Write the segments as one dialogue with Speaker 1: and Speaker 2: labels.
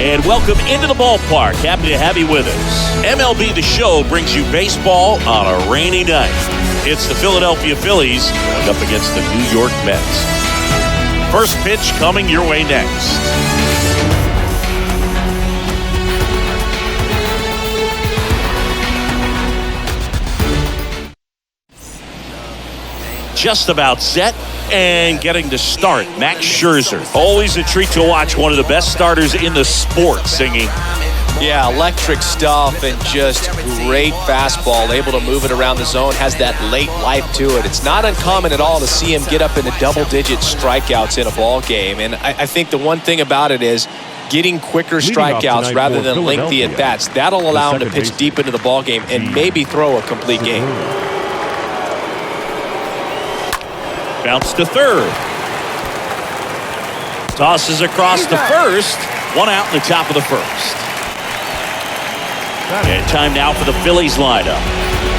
Speaker 1: And welcome into the ballpark. Happy to have you with us. MLB The Show brings you baseball on a rainy night. It's the Philadelphia Phillies going up against the New York Mets. First pitch coming your way next. Just about set and getting to start. Max Scherzer. Always a treat to watch one of the best starters in the sport, Singy.
Speaker 2: Yeah, electric stuff and just great fastball. Able to move it around the zone. Has that late life to it. It's not uncommon at all to see him get up into double-digit strikeouts in a ball game. And I think the one thing about it is getting quicker strikeouts rather than lengthy at-bats. That'll allow him to pitch deep into the ball game and maybe throw a complete game.
Speaker 1: Bounce to third. Tosses across to first. One out in the top of the first. And time now for the Phillies lineup.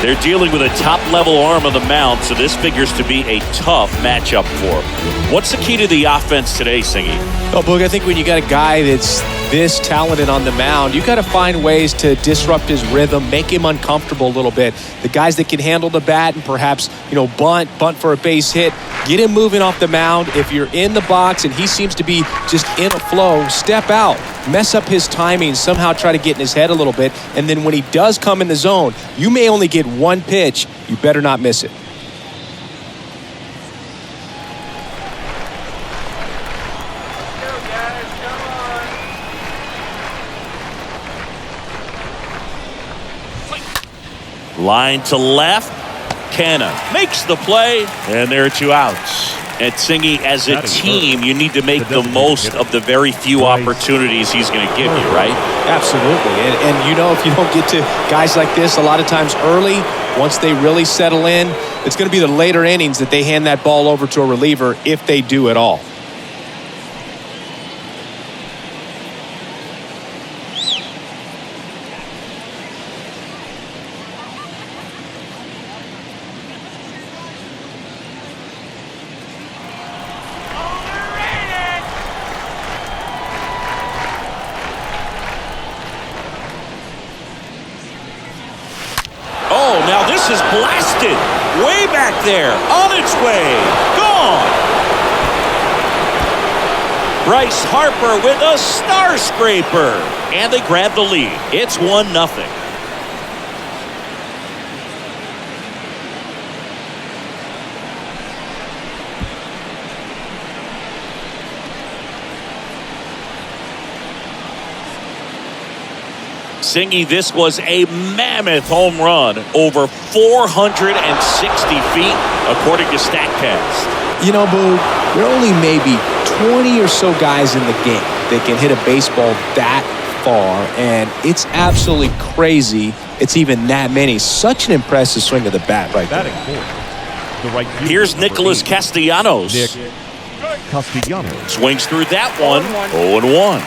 Speaker 1: They're dealing with a top-level arm on the mound, so this figures to be a tough matchup for them. What's the key to the offense today, Singy?
Speaker 2: Oh, Boog, I think when you got a guy that's this talented on the mound, you got to find ways to disrupt his rhythm, make him uncomfortable a little bit. The guys that can handle the bat and perhaps, bunt for a base hit, get him moving off the mound. If you're in the box and he seems to be just in a flow, step out, mess up his timing, somehow try to get in his head a little bit. And then when he does come in the zone, you may only get one pitch. You better not miss it.
Speaker 1: Line to left. Mccann makes the play, and there are two outs. And Singy, as a team, you need to make the most of the very few opportunities he's going to give you, right?
Speaker 2: Absolutely. And if you don't get to guys like this a lot of times early, once they really settle in, it's going to be the later innings that they hand that ball over to a reliever if they do at all.
Speaker 1: Now this is blasted way back there, on its way, gone. Bryce Harper with a star scraper, and they grab the lead. It's 1-0. Singy, this was a mammoth home run, over 460 feet, according to StatCast.
Speaker 2: Boo, there are only maybe 20 or so guys in the game that can hit a baseball that far, and it's absolutely crazy it's even that many. Such an impressive swing of the bat right there.
Speaker 1: Here's Nicholas Castellanos. Swings through that one, 0-1.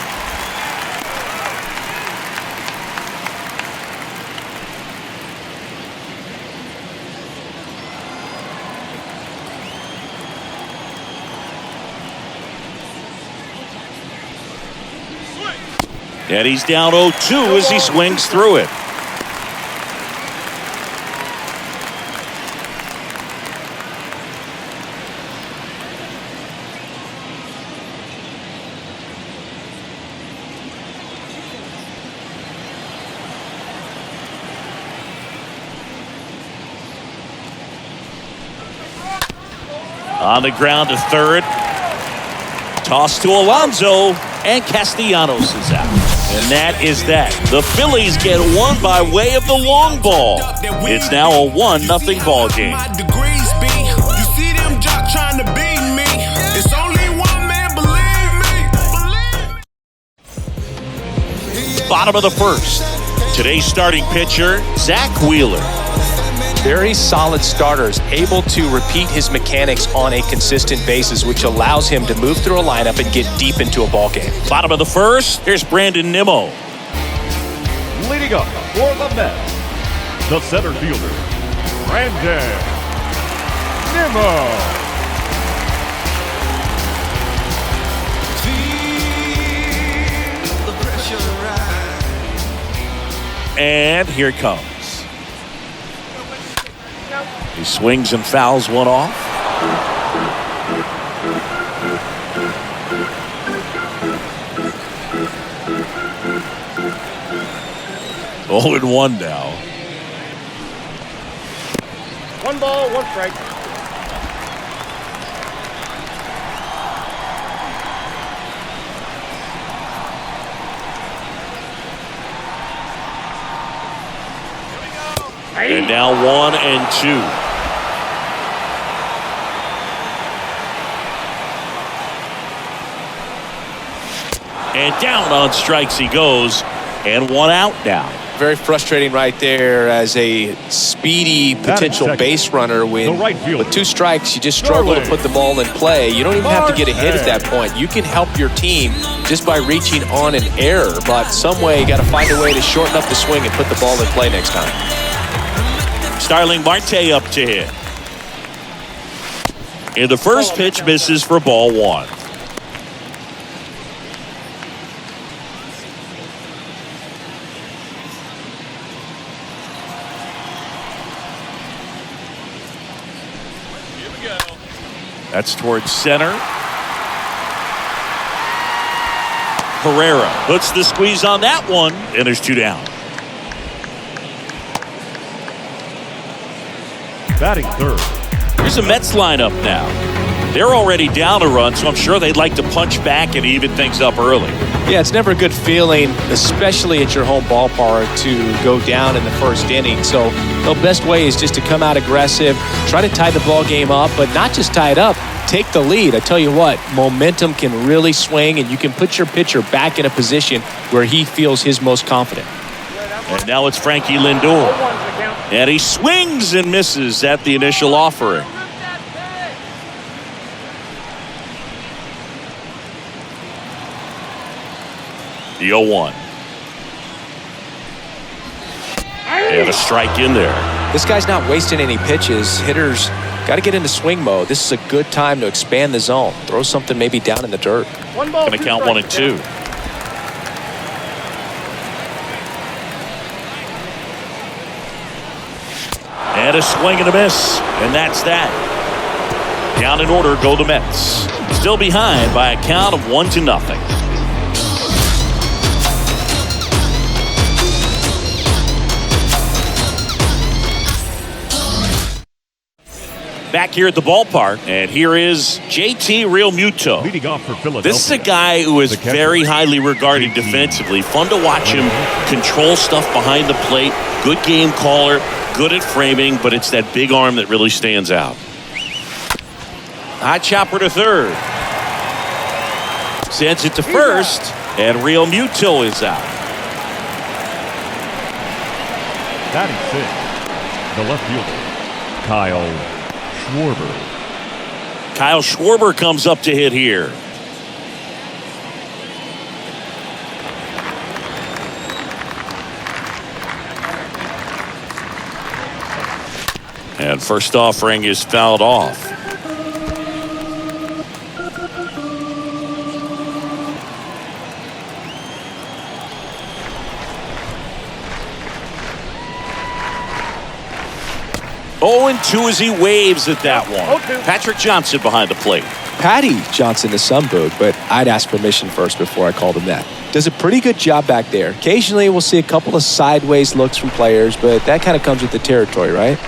Speaker 1: And he's down 0-2 as he swings through it. On the ground to third. Toss to Alonso, and Castellanos is out. And that is that. The Phillies get one by way of the long ball. It's now a 1-0 ball game. Bottom of the first. Today's starting pitcher, Zach Wheeler.
Speaker 2: Very solid starters, able to repeat his mechanics on a consistent basis, which allows him to move through a lineup and get deep into a ball game.
Speaker 1: Bottom of the first, here's Brandon Nimmo.
Speaker 3: Leading up for the Mets, the center fielder, Brandon Nimmo.
Speaker 1: and here it comes. He swings and fouls one off. Oh, and 1 now.
Speaker 4: 1 ball, 1 strike.
Speaker 1: And now 1 and 2. And down on strikes he goes, and 1 out now.
Speaker 2: Very frustrating right there as a speedy potential base runner when with 2 strikes you just struggle to put the ball in play. You don't even have to get a hit at that point. You can help your team just by reaching on an error, but some way you got to find a way to shorten up the swing and put the ball in play next time.
Speaker 1: Starling Marte up to hit. And the first pitch misses for ball 1. That's towards center. Herrera puts the squeeze on that one, and there's 2 down.
Speaker 3: Batting third.
Speaker 1: Here's the Mets lineup now. They're already down a run, so I'm sure they'd like to punch back and even things up early.
Speaker 2: Yeah, it's never a good feeling, especially at your home ballpark, to go down in the first inning. So the best way is just to come out aggressive, try to tie the ball game up, but not just tie it up, take the lead. I tell you what, momentum can really swing, and you can put your pitcher back in a position where he feels his most confident.
Speaker 1: And now it's Frankie Lindor. And he swings and misses at the initial offering. The 0-1. And a strike in there.
Speaker 2: This guy's not wasting any pitches. Hitters got to get into swing mode. This is a good time to expand the zone. Throw something maybe down in the dirt.
Speaker 4: One ball,
Speaker 1: going to count 1 and 2. And a swing and a miss. And that's that. Down in order go the Mets. Still behind by a count of 1-0. Back here at the ballpark, and here is JT Realmuto.
Speaker 3: Leading off for Philadelphia.
Speaker 1: This is a guy who is very highly regarded defensively. Fun to watch him control stuff behind the plate. Good game caller, good at framing, but it's that big arm that really stands out. High chopper to third. Sends it to first, and Realmuto is out.
Speaker 3: Batting sixth, the left fielder,
Speaker 1: Kyle Schwarber comes up to hit here. And first offering is fouled off. Oh, and 2 as he waves at that one. Patrick Johnson behind the plate.
Speaker 2: Patty Johnson to some boot, but I'd ask permission first before I called him that. Does a pretty good job back there. Occasionally we'll see a couple of sideways looks from players, but that kind of comes with the territory, right?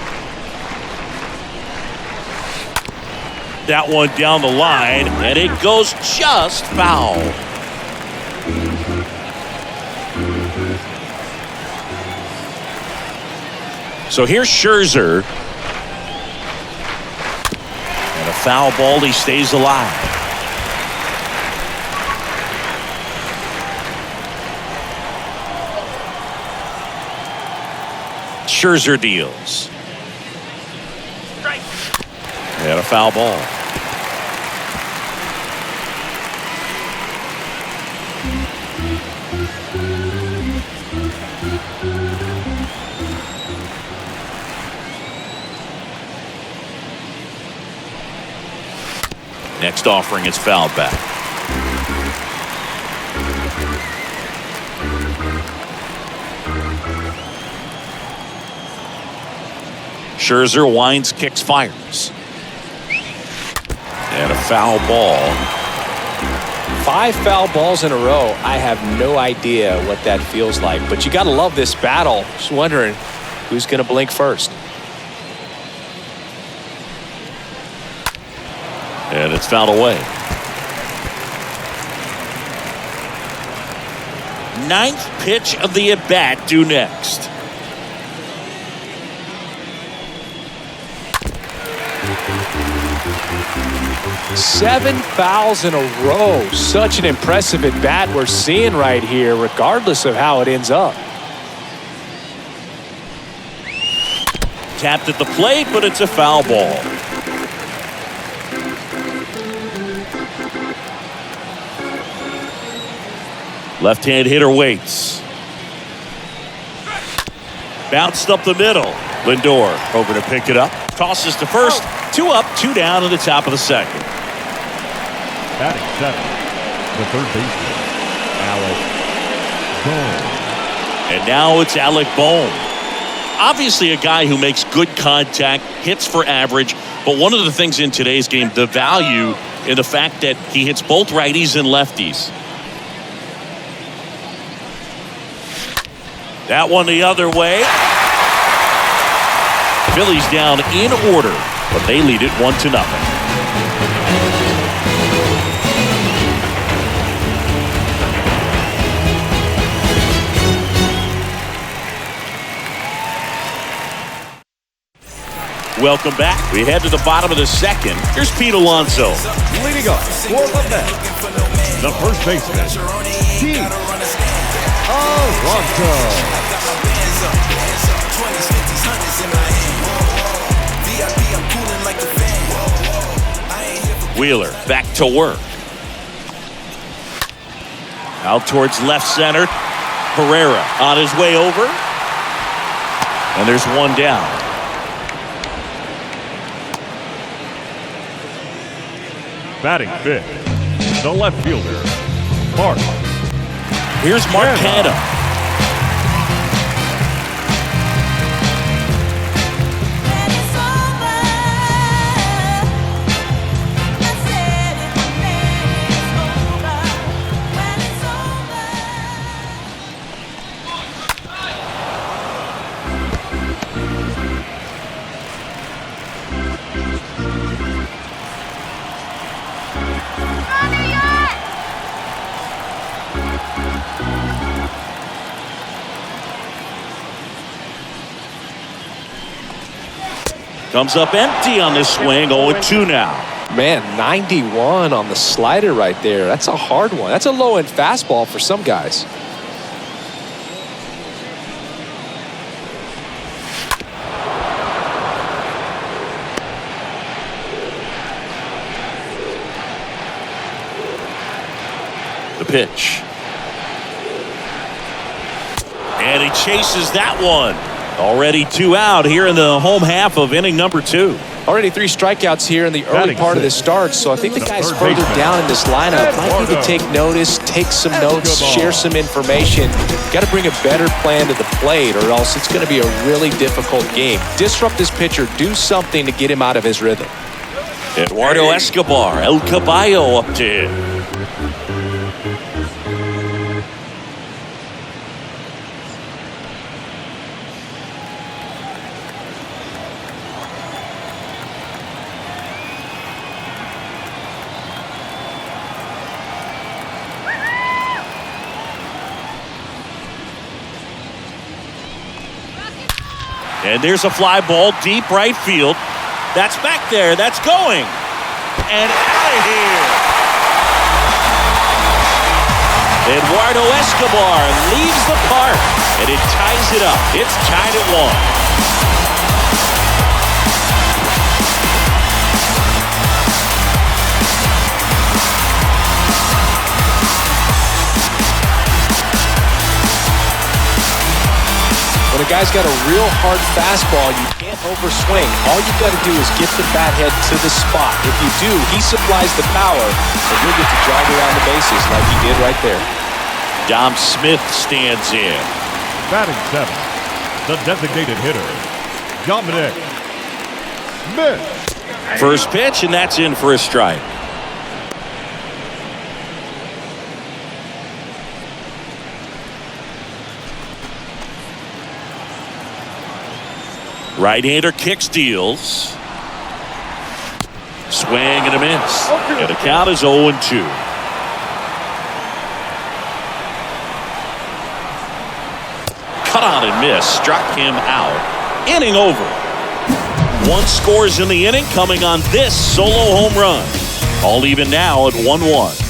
Speaker 1: That one down the line, and it goes just foul. So here's Scherzer. And a foul ball, he stays alive. Scherzer deals. And a foul ball. Next offering is fouled back. Scherzer winds, kicks, fires. And a foul ball.
Speaker 2: 5 foul balls in a row. I have no idea what that feels like, but you got to love this battle. Just wondering who's going to blink first.
Speaker 1: And it's fouled away. 9th pitch of the at-bat due next.
Speaker 2: Seven fouls in a row. Such an impressive at bat we're seeing right here, regardless of how it ends up.
Speaker 1: Tapped at the plate, but it's a foul ball. Left-hand hitter waits. Bounced up the middle. Lindor over to pick it up. Tosses to first. 2 up, 2 down in the top of the second.
Speaker 3: Batting 7th, the third baseman, Alec Bohm.
Speaker 1: And now it's Alec Bohm. Obviously a guy who makes good contact, hits for average, but one of the things in today's game, the value in the fact that he hits both righties and lefties. That one the other way. Phillies down in order, but they lead it 1-0. Welcome back. We head to the bottom of the second. Here's Pete Alonso.
Speaker 3: Leading up for the Mets, the first baseman, Pete Alonso.
Speaker 1: Wheeler back to work. Out towards left center. Herrera on his way over. And there's one down.
Speaker 3: Batting 5th, the left fielder, Mark.
Speaker 1: Here's Mccann. Comes up empty on this swing, 0-2 now.
Speaker 2: Man, 91 on the slider right there. That's a hard one. That's a low-end fastball for some guys.
Speaker 1: The pitch. And he chases that one. Already 2 out here in the home half of inning number 2.
Speaker 2: Already 3 strikeouts here in the early part of this start, so I think the guys further down in this lineup might need to take notice, take some notes, share some information. Got to bring a better plan to the plate or else it's going to be a really difficult game. Disrupt this pitcher, do something to get him out of his rhythm.
Speaker 1: Eduardo Escobar, El Caballo up to him. And there's a fly ball deep right field. That's back there. That's going. And out of here. Eduardo Escobar leaves the park. And it ties it up. It's tied at 1.
Speaker 2: When a guy's got a real hard fastball, you can't overswing. All you got to do is get the bat head to the spot. If you do, he supplies the power, and you'll get to jog around the bases like he did right there.
Speaker 1: Dom Smith stands in.
Speaker 3: Batting 7th, the designated hitter, Dominic Miss.
Speaker 1: First pitch, and that's in for a strike. Right-hander kicks, deals. Swing and a miss. And the count is 0-2. Cut on and miss. Struck him out. Inning over. One scores in the inning, coming on this solo home run. All even now at 1-1.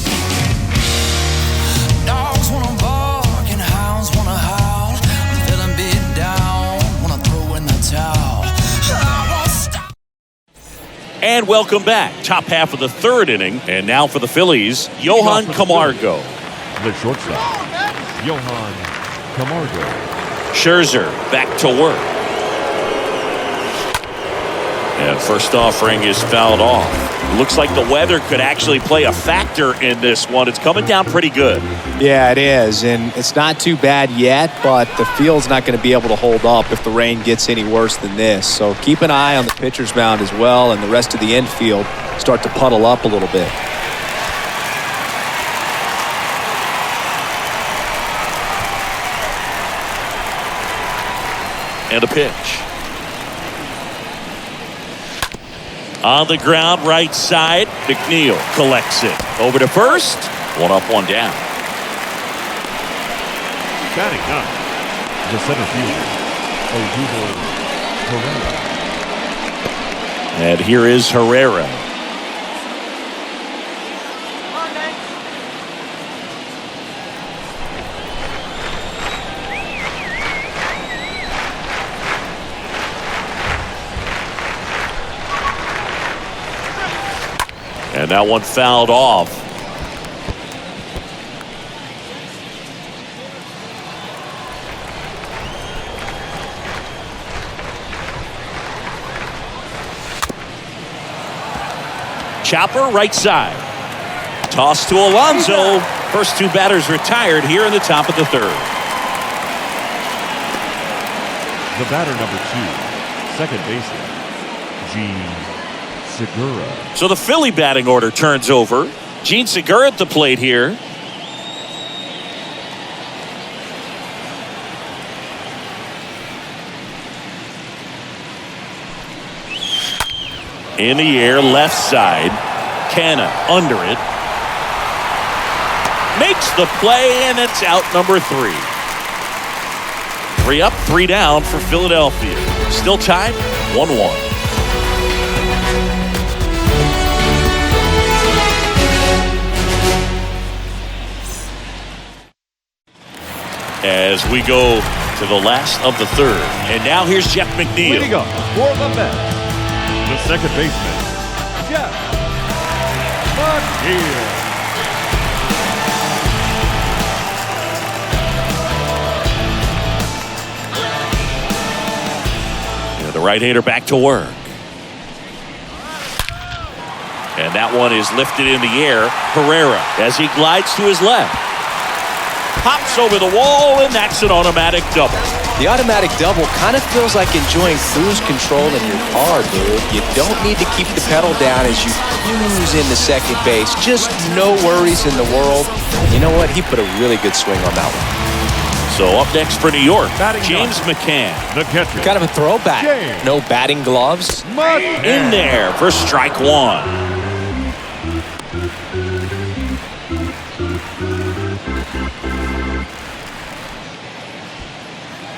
Speaker 1: And welcome back. Top half of the third inning. And now for the Phillies, Johan Camargo.
Speaker 3: The shortstop, Johan Camargo.
Speaker 1: Scherzer back to work. And first offering is fouled off. Looks like the weather could actually play a factor in this one. It's coming down pretty good.
Speaker 2: Yeah, it is. And it's not too bad yet, but the field's not going to be able to hold up if the rain gets any worse than this. So keep an eye on the pitcher's mound as well, and the rest of the infield start to puddle up a little bit.
Speaker 1: And a pitch. On the ground, right side, McNeil collects it. Over to first. One up, one down.
Speaker 3: Batting up, the center fielder, Herrera.
Speaker 1: And here is Herrera. And that one fouled off. Chopper right side. Toss to Alonso. First two batters retired here in the top of the third.
Speaker 3: The batter number 2, second baseman, Segura.
Speaker 1: So the Philly batting order turns over. Gene Segura at the plate here. In the air, left side. Canna under it. Makes the play, and it's out number 3. 3 up, 3 down for Philadelphia. Still tied, 1-1. As we go to the last of the third. And now here's Jeff McNeil.
Speaker 3: Leading up for the Mets, the second baseman, Jeff McNeil.
Speaker 1: The right-hander back to work. And that one is lifted in the air. Herrera as he glides to his left. Pops over the wall, and that's an automatic double.
Speaker 2: The automatic double kind of feels like enjoying cruise control in your car, dude. You don't need to keep the pedal down as you cruise into second base. Just no worries in the world. You know what? He put a really good swing on that one.
Speaker 1: So up next for New York,
Speaker 3: Batting
Speaker 1: James
Speaker 3: nine.
Speaker 1: Mccann.
Speaker 3: The catcher,
Speaker 2: Kind of a throwback.
Speaker 3: James.
Speaker 2: No batting gloves.
Speaker 3: McCann.
Speaker 1: In there for strike 1.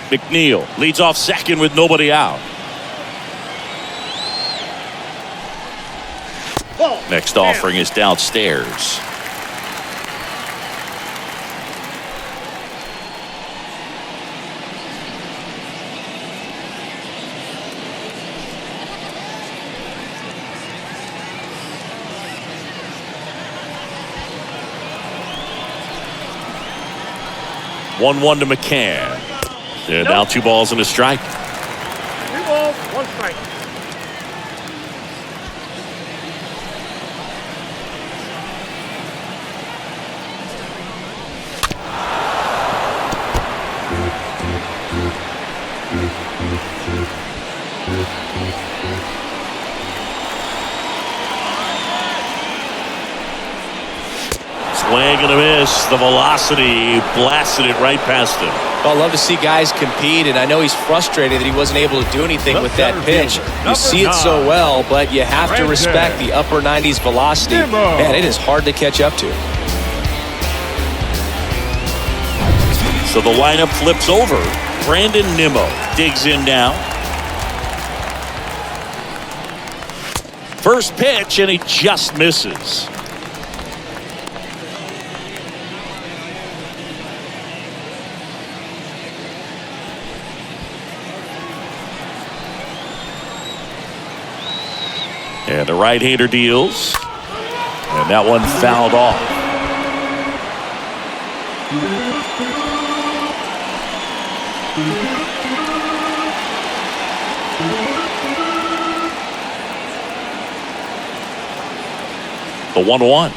Speaker 1: McNeil leads off second with nobody out. Next offering is downstairs. One to McCann. And now 2 balls and a strike.
Speaker 4: 2 balls, 1 strike.
Speaker 1: Swing and a miss. The velocity blasted it right past him.
Speaker 2: Well, I love to see guys compete, and I know he's frustrated that he wasn't able to do anything with that pitch. You see it so well, but you have to respect the upper 90s velocity. Man, it is hard to catch up to.
Speaker 1: So the lineup flips over. Brandon Nimmo digs in now. First pitch, and he just misses. And the right-hander deals. And that one fouled off. The 1-1.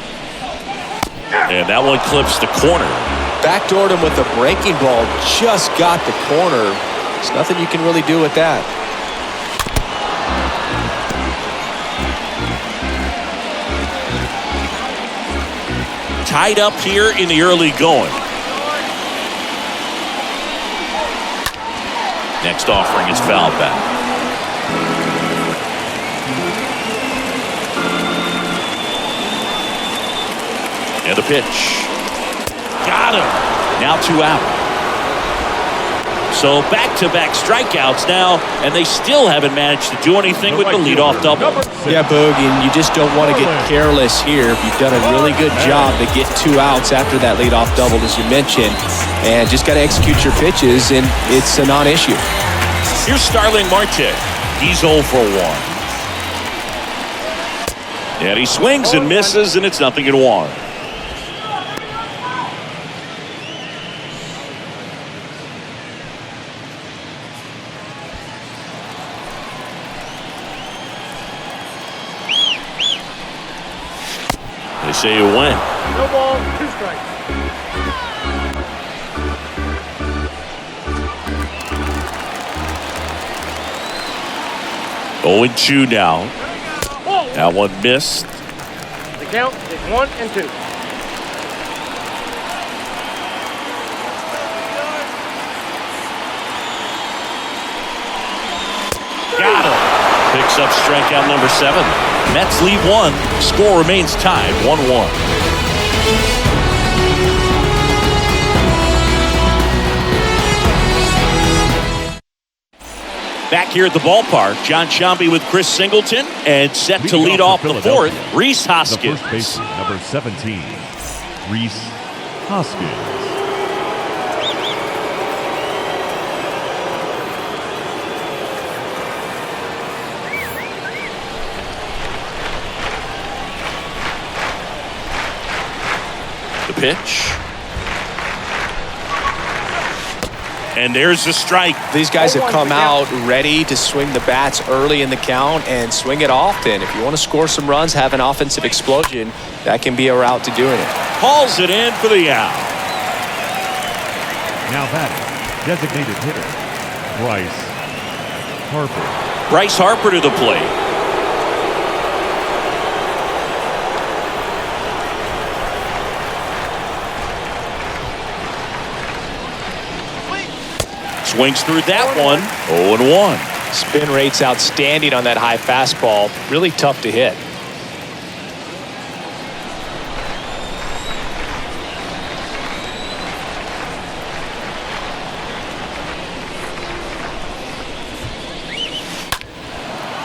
Speaker 1: And that one clips the corner.
Speaker 2: Backdoored him with a breaking ball. Just got the corner. There's nothing you can really do with that.
Speaker 1: Tied up here in the early going. Next offering is fouled back. And the pitch. Got him. Now 2 out. So back-to-back strikeouts now, and they still haven't managed to do anything with the leadoff double.
Speaker 2: Yeah, Boog, and you just don't want to get careless here. You've done a really good job to get 2 outs after that leadoff double, as you mentioned, and just got to execute your pitches, and it's a non-issue.
Speaker 1: Here's Starling Marte. He's 0 for 1. And he swings and misses, and it's 0-1. They say you win.
Speaker 4: No ball, 2 strikes.
Speaker 1: Oh, and 2 now. That one missed.
Speaker 4: The count is 1 and 2.
Speaker 1: Got him. Picks up strikeout number 7. Mets lead 1. Score remains tied 1-1. Back here at the ballpark, John Sciambi with Chris Singleton, and set to lead off the 4th, Rhys Hoskins.
Speaker 3: The first baseman, number 17, Rhys Hoskins.
Speaker 1: The pitch. And there's the strike.
Speaker 2: These guys have come out ready to swing the bats early in the count and swing it often. If you want to score some runs, have an offensive explosion, that can be a route to doing it.
Speaker 1: Hauls it in for the out.
Speaker 3: Now batting, designated hitter, Bryce Harper.
Speaker 1: Bryce Harper to the plate. Swings through that one. 0-1.
Speaker 2: Spin rate's outstanding on that high fastball. Really tough to hit.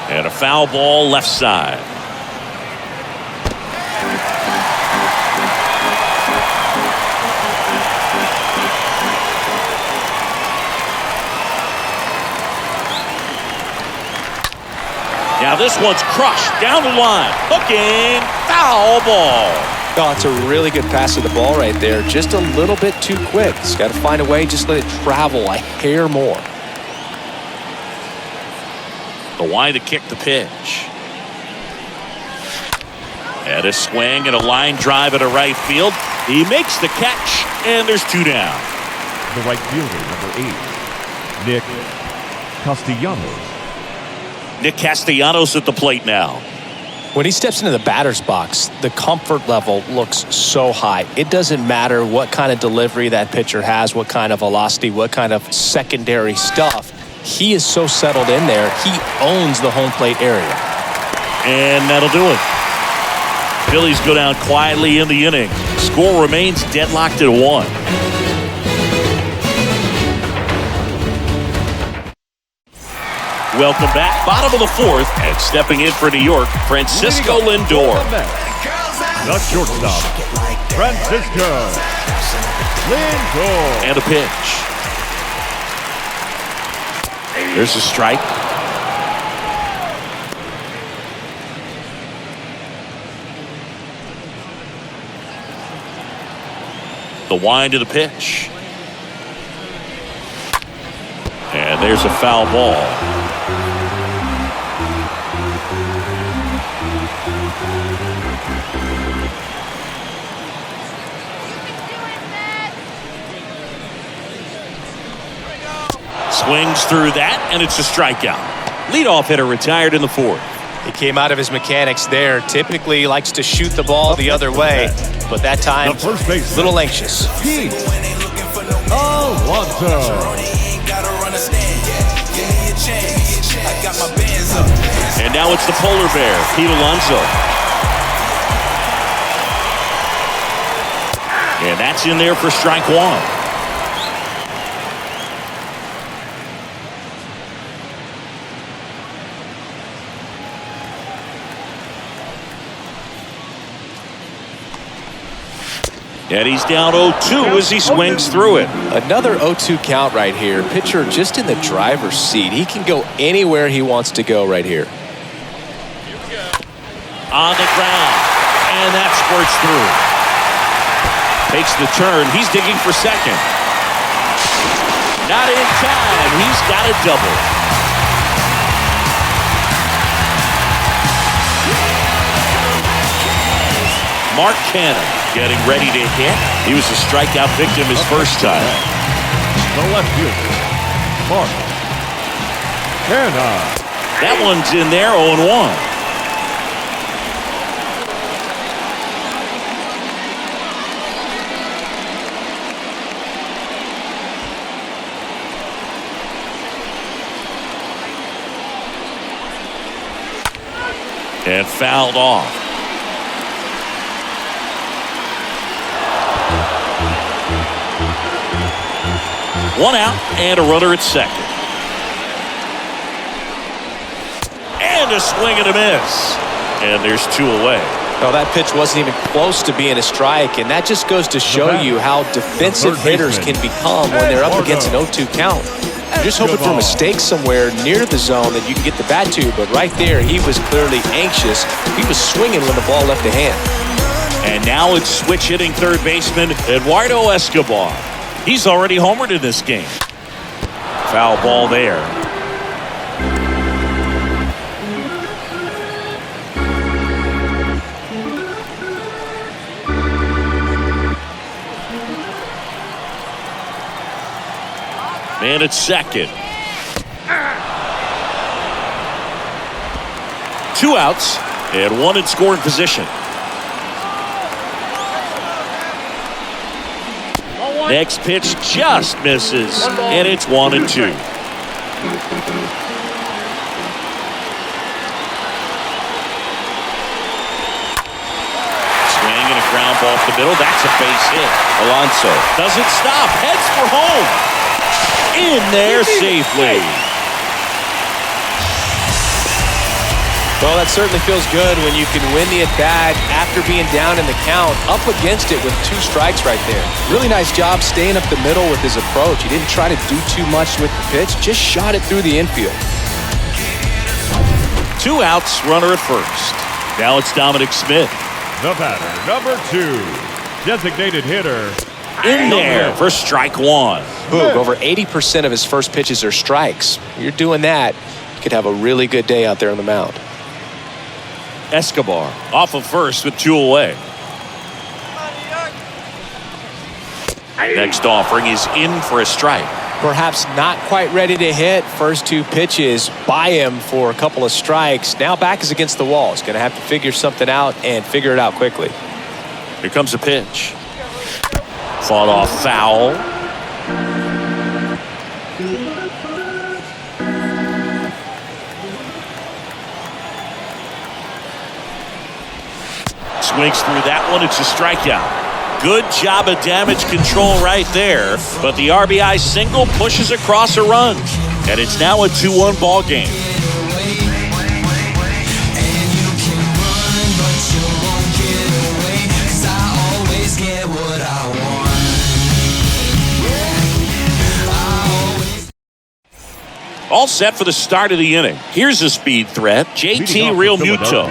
Speaker 1: And a foul ball left side. Now this one's crushed down the line. Hooking. Foul ball.
Speaker 2: Oh, it's a really good pass to the ball right there. Just a little bit too quick. It's got to find a way. Just let it travel a hair more.
Speaker 1: The line to kick the pitch. And a swing and a line drive at a right field. He makes the catch, and there's 2 down.
Speaker 3: The right fielder, number 8, Nick Castellanos.
Speaker 1: Nick Castellanos at the plate now.
Speaker 2: When he steps into the batter's box, the comfort level looks so high. It doesn't matter what kind of delivery that pitcher has, what kind of velocity, what kind of secondary stuff. He is so settled in there. He owns the home plate area.
Speaker 1: And that'll do it. Phillies go down quietly in the inning. Score remains deadlocked at 1. Welcome back. Bottom of the 4th, and stepping in for New York, Francisco Lindor.
Speaker 3: The shortstop, Francisco Lindor.
Speaker 1: And a pitch. There's a strike. The wind of the pitch. And there's a foul ball. Swings through that, and it's a strikeout. Leadoff hitter retired in the 4th.
Speaker 2: He came out of his mechanics there. Typically likes to shoot the ball the other way, but that time,
Speaker 3: The first base,
Speaker 2: a little anxious.
Speaker 3: Alonso.
Speaker 1: And now it's the polar bear, Pete Alonso. And that's in there for strike 1. And he's down 0-2 as he swings through it.
Speaker 2: Another 0-2 count right here. Pitcher just in the driver's seat. He can go anywhere he wants to go right here.
Speaker 1: On the ground. And that squirts through. Takes the turn. He's digging for second. Not in time. He's got a double. Mccann getting ready to hit. He was a strikeout victim his first time.
Speaker 3: The left fielder, Mccann.
Speaker 1: That one's in there, 0-1. And fouled off. One out and a runner at second. And a swing and a miss. And there's 2 away.
Speaker 2: Well, that pitch wasn't even close to being a strike, and that just goes to show you how defensive hitters can become when they're up against an 0-2 count. You're just hoping for a mistake somewhere near the zone that you can get the bat to, but right there, he was clearly anxious. He was swinging when the ball left the hand.
Speaker 1: And now it's switch hitting third baseman Eduardo Escobar. He's already homered in this game. Foul ball there. Man at second. 2 outs and 1 in scoring position. Next pitch just misses, and it's 1-2. Swing and a ground ball off the middle. That's a base hit. Alonso doesn't stop. Heads for home. In there safely.
Speaker 2: Well, that certainly feels good when you can win the at-bat after being down in the count, up against it with 2 strikes right there. Really nice job staying up the middle with his approach. He didn't try to do too much with the pitch, just shot it through the infield.
Speaker 1: 2 outs, runner at first. Now it's Dominic Smith.
Speaker 3: The batter, number 2, designated hitter.
Speaker 1: In there for strike 1.
Speaker 2: Boog, over 80% of his first pitches are strikes. You're doing that, you could have a really good day out there on the mound.
Speaker 1: Escobar off of first with 2 away. Next offering is in for a strike.
Speaker 2: perhaps not quite ready to hit. First 2 pitches by him for a couple of strikes. Now back is against the wall. He's going to have to figure something out and figure it out quickly.
Speaker 1: Here comes a pitch. Fought off foul. Swings through that one. It's a strikeout. Good job of damage control right there. But the RBI single pushes across a run. And it's now a 2-1 ball game. All set for the start of the inning. Here's a speed threat. JT Realmuto.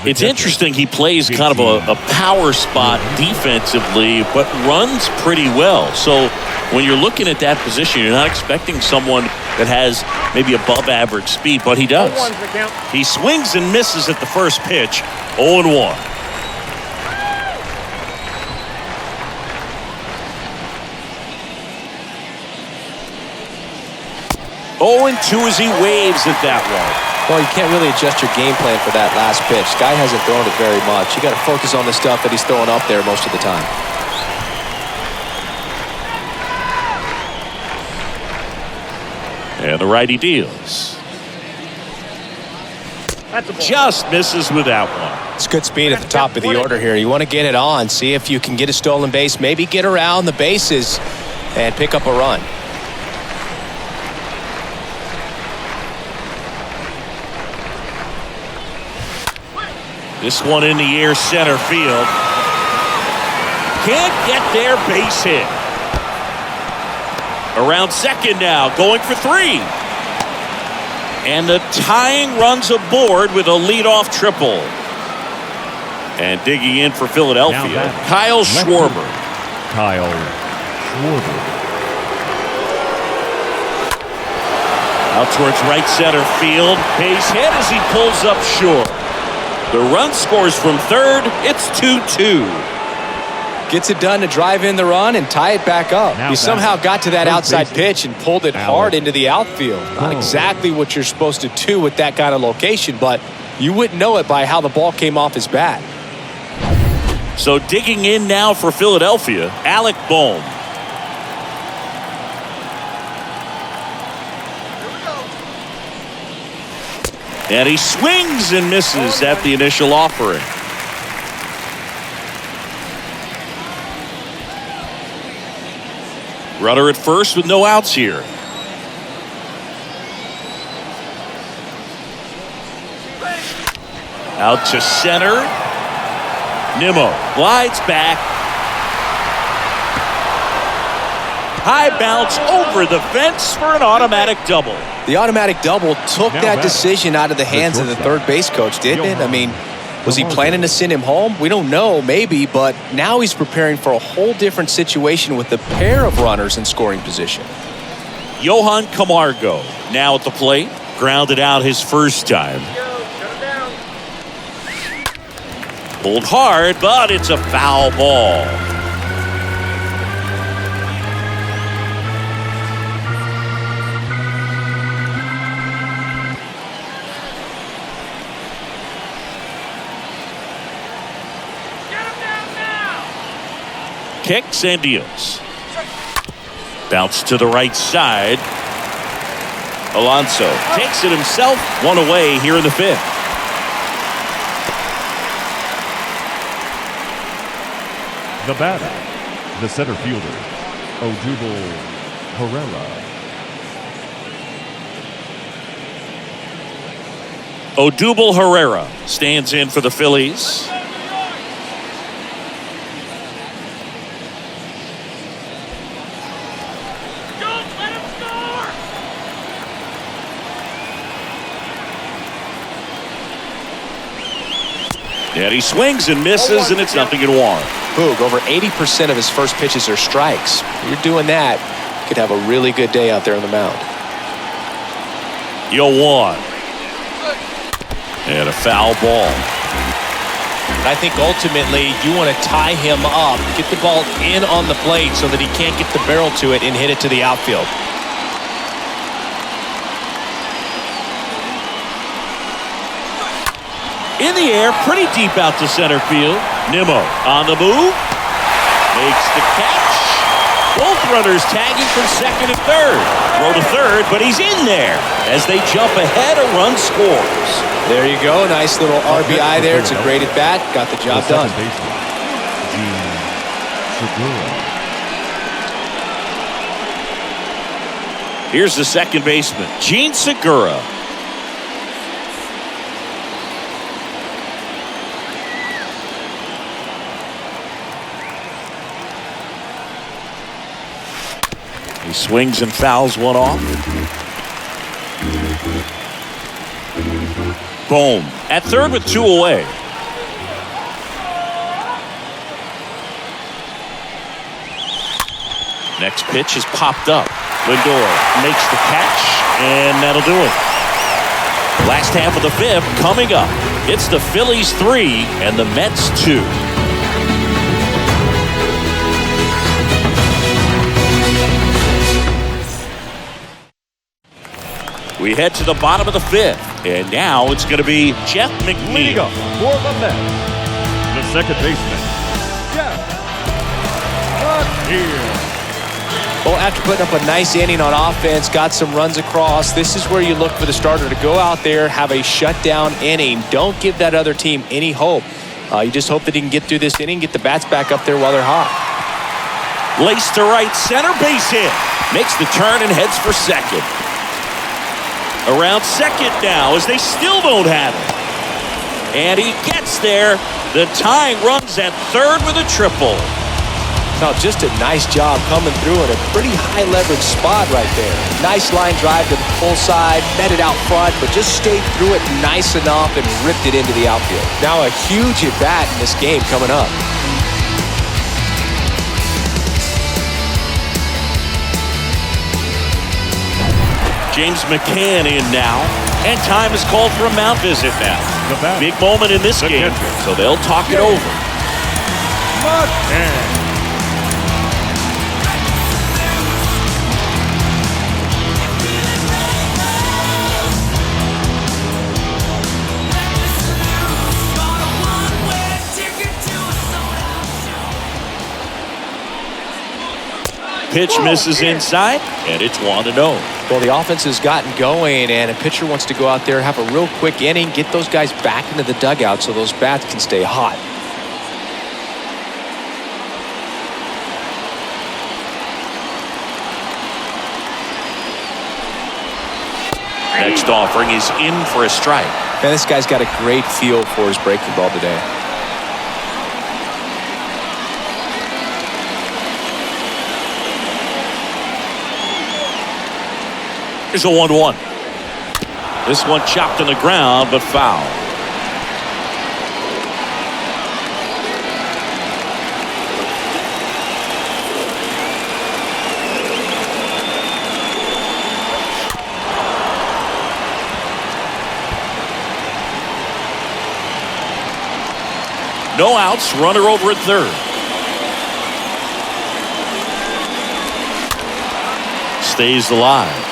Speaker 1: It's interesting he plays kind of a power spot defensively, but runs pretty well. So when you're looking at that position, you're not expecting someone that has maybe above average speed, but he does. He swings and misses at the first pitch, 0-1. 0-2 as he waves at that one.
Speaker 2: Well, you can't really adjust your game plan for that last pitch. Guy hasn't thrown it very much. You got to focus on the stuff that he's throwing up there most of the time.
Speaker 1: And the righty deals. Just misses with that one.
Speaker 2: It's good speed at the top of the order here. You want to get it on, see if you can get a stolen base, maybe get around the bases and pick up a run.
Speaker 1: This one in the air, center field. Can't get there, base hit. Around second now, going for 3. And the tying runs aboard with a leadoff triple. And digging in for Philadelphia, Kyle Schwarber.
Speaker 3: Kyle Schwarber.
Speaker 1: Out towards right center field. Base hit as he pulls up short. The run scores from third. It's 2-2.
Speaker 2: Gets it done to drive in the run and tie it back up. He somehow got to that outside pitch and pulled it hard into the outfield. Not exactly what you're supposed to do with that kind of location, but you wouldn't know it by how the ball came off his bat.
Speaker 1: So digging in now for Philadelphia, Alec Bohm. And he swings and misses at the initial offering. Runner at first with no outs here. Out to center. Nimmo glides back. High bounce over the fence for an automatic double.
Speaker 2: The automatic double took that decision out of the hands of the third base coach, didn't it? I mean, was he planning to send him home? We don't know, maybe, but now he's preparing for a whole different situation with a pair of runners in scoring position.
Speaker 1: Johan Camargo now at the plate. Grounded out his first time. Pulled hard, but it's a foul ball. Kicks and deals. Bounce to the right side. Alonso takes it himself. One away here in the fifth.
Speaker 3: The batter, the center fielder, Odubel Herrera.
Speaker 1: Odubel Herrera stands in for the Phillies. And he swings and misses, and it's 0-1.
Speaker 2: Boog, over 80% of his first pitches are strikes. You're doing that, you could have a really good day out there on the mound.
Speaker 1: 0-1. And a foul ball.
Speaker 2: I think ultimately you want to tie him up, get the ball in on the plate so that he can't get the barrel to it and hit it to the outfield.
Speaker 1: In the air, pretty deep out to center field. Nimmo on the move. Makes the catch. Both runners tagging from second and third. Throw to third, but he's in there. As they jump ahead, a run scores.
Speaker 2: There you go. Nice little RBI there. It's a great at bat. Got the job done.
Speaker 1: Here's the second baseman, Gene Segura. He swings and fouls one off. Boom. At third with 2 away. Next pitch is popped up. Lindor makes the catch, and that'll do it. Last half of the 5th coming up. It's the Phillies 3 and the Mets 2. We head to the bottom of the 5th, and now it's going to be Jeff McNeil.
Speaker 3: Leading up for the Mets, the second baseman, Jeff McNeil.
Speaker 2: Well, after putting up a nice inning on offense, got some runs across, this is where you look for the starter to go out there, have a shutdown inning. Don't give that other team any hope. You just hope that he can get through this inning, get the bats back up there while they're hot.
Speaker 1: Lace to right center, base hit. Makes the turn and heads for second. Around second now as they still don't have it. And he gets there. The tying runs at third with a triple.
Speaker 2: Now, just a nice job coming through in a pretty high leverage spot right there. Nice line drive to the full side, met it out front, but just stayed through it nice enough and ripped it into the outfield. Now a huge at bat in this game coming up.
Speaker 1: James Mccann in now, and time is called for a mound visit now. Big moment in this game, so they'll talk it over.
Speaker 3: Mccann.
Speaker 1: Pitch misses inside, and it's 1-0.
Speaker 2: Well, the offense has gotten going, and a pitcher wants to go out there, have a real quick inning, get those guys back into the dugout so those bats can stay hot.
Speaker 1: Next offering is in for a strike.
Speaker 2: Man, this guy's got a great feel for his breaking ball today.
Speaker 1: Here's a 1-1. This one chopped on the ground, but foul. No outs, runner over at third. Stays alive.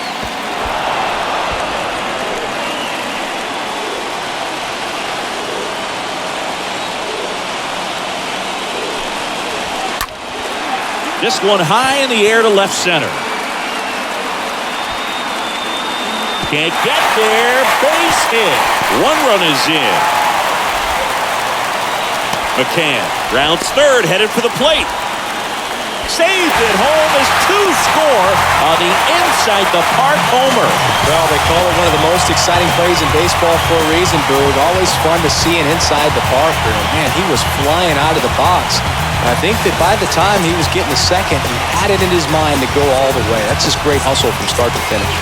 Speaker 1: This one high in the air to left center. Can't get there. Base hit. 1 run is in. Mccann rounds third, headed for the plate. Saved at home as 2 score on the inside the park homer.
Speaker 2: Well, they call it one of the most exciting plays in baseball for a reason, Boog. Always fun to see an inside the parker. And man, he was flying out of the box. And I think that by the time he was getting the second, he had it in his mind to go all the way. That's just great hustle from start to finish.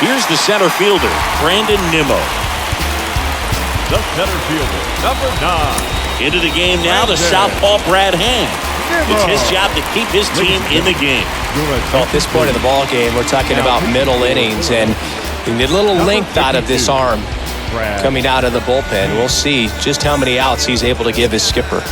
Speaker 1: Here's the center fielder, Brandon Nimmo.
Speaker 3: The center fielder, number 9.
Speaker 1: Into the game now, the southpaw Brad Hand. It's his job to keep his team in the game.
Speaker 2: Well, at this point in the ball game, we're talking about middle innings, and You need a little length out of this arm
Speaker 3: Brad.
Speaker 2: coming out of the bullpen. We'll see just how many outs he's able to give his skipper.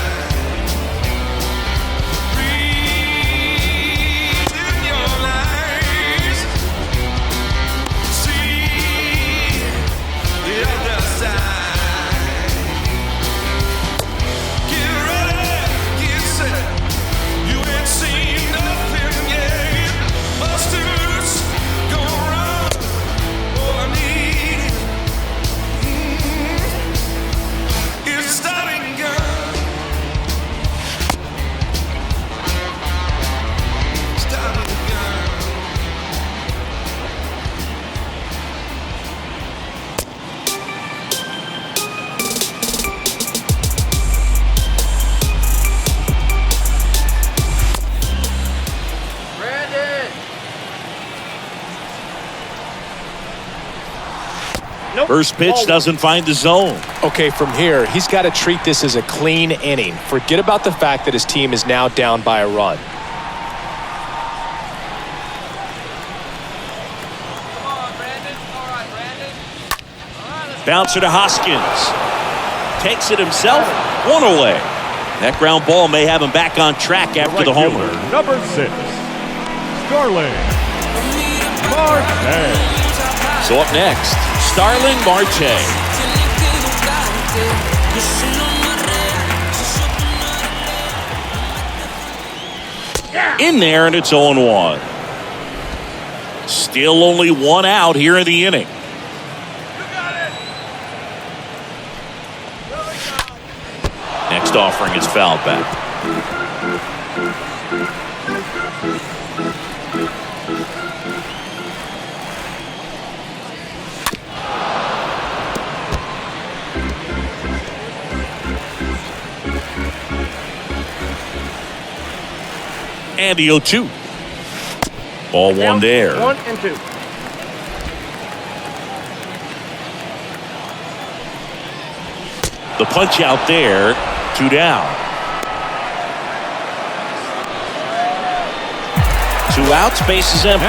Speaker 1: First pitch doesn't find the zone.
Speaker 2: Okay, from here, he's got to treat this as a clean inning. Forget about the fact that his team is now down by a run.
Speaker 1: Bouncer to Hoskins. Takes it himself. One away. That ground ball may have him back on track after the homer.
Speaker 3: Number 6, Starling Marte.
Speaker 1: So up next, Starling Marte. In there, and it's 0-1. Still only one out here in the inning. Next offering is fouled back. And the 0-2. Ball one there.
Speaker 4: 1-2.
Speaker 1: The punch out there. 2 down. 2 outs, base is empty.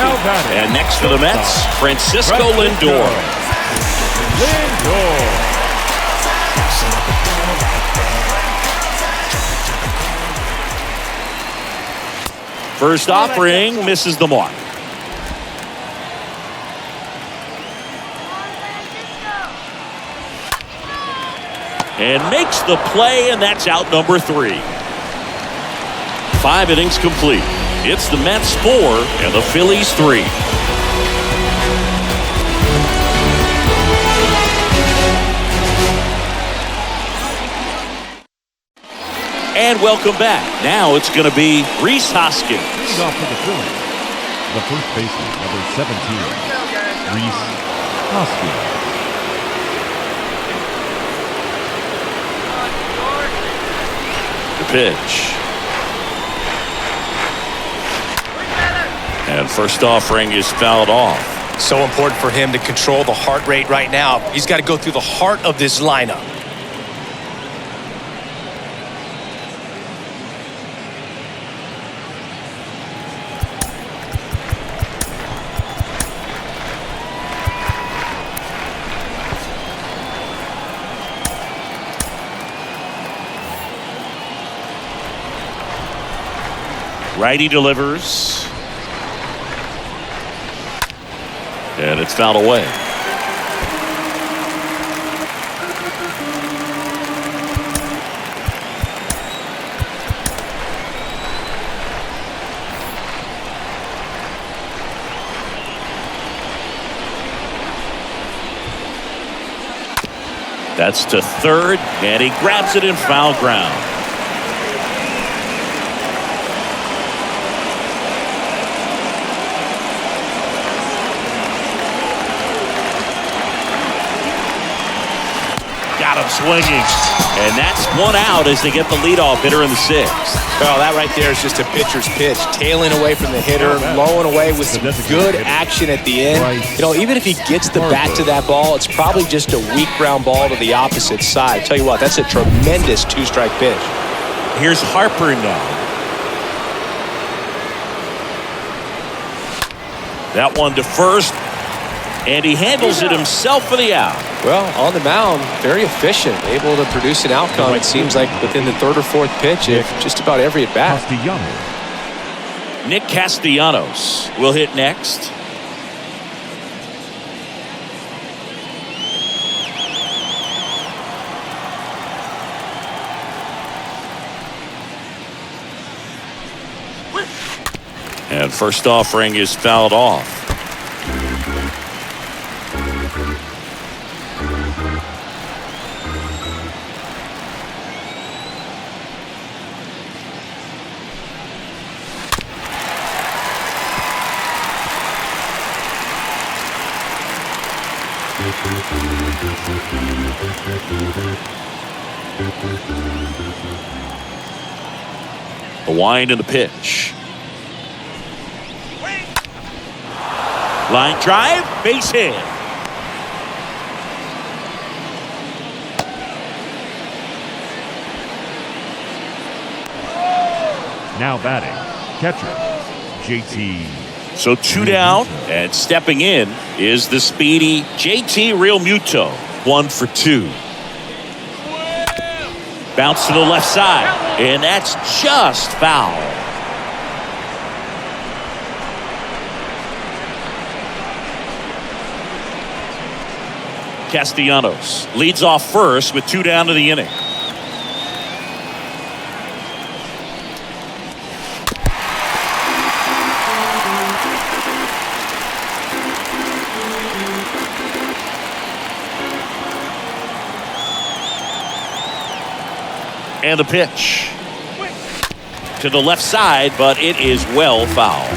Speaker 1: And next for the Mets, Francisco Lindor. First offering misses the mark. And makes the play, and that's out number 3. 5 innings complete. It's the Mets 4 and the Phillies 3. And welcome back. Now it's going to be Rhys Hoskins.
Speaker 3: Leading off for the Phillies, the first baseman, number 17, Reese Hoskins.
Speaker 1: The pitch. And first offering is fouled off.
Speaker 2: So important for him to control the heart rate right now. He's got to go through the heart of this lineup.
Speaker 1: Righty delivers. And it's fouled away. That's to third, and he grabs it in foul ground. Got him swinging. And that's one out as they get the leadoff hitter in the 6th.
Speaker 2: Well, that right there is just a pitcher's pitch. Tailing away from the hitter, blowing away with some good action at the end. You know, even if he gets the bat to that ball, it's probably just a weak ground ball to the opposite side. Tell you what, that's a tremendous 2-strike pitch.
Speaker 1: Here's Harper now. That one to first. And he handles it himself for the out.
Speaker 2: Well, on the mound, very efficient, able to produce an outcome, it seems like, within the third or fourth pitch of just about every at-bat.
Speaker 1: Nick Castellanos will hit next. And first offering is fouled off. The wind and the pitch. Line drive, base hit.
Speaker 3: Now batting, catcher, JT.
Speaker 1: So 2 down, and stepping in is the speedy JT Realmuto. 1 for 2. Bounce to the left side, and that's just foul. Castellanos leads off first with 2 down to the inning. And the pitch to the left side, but it is well foul.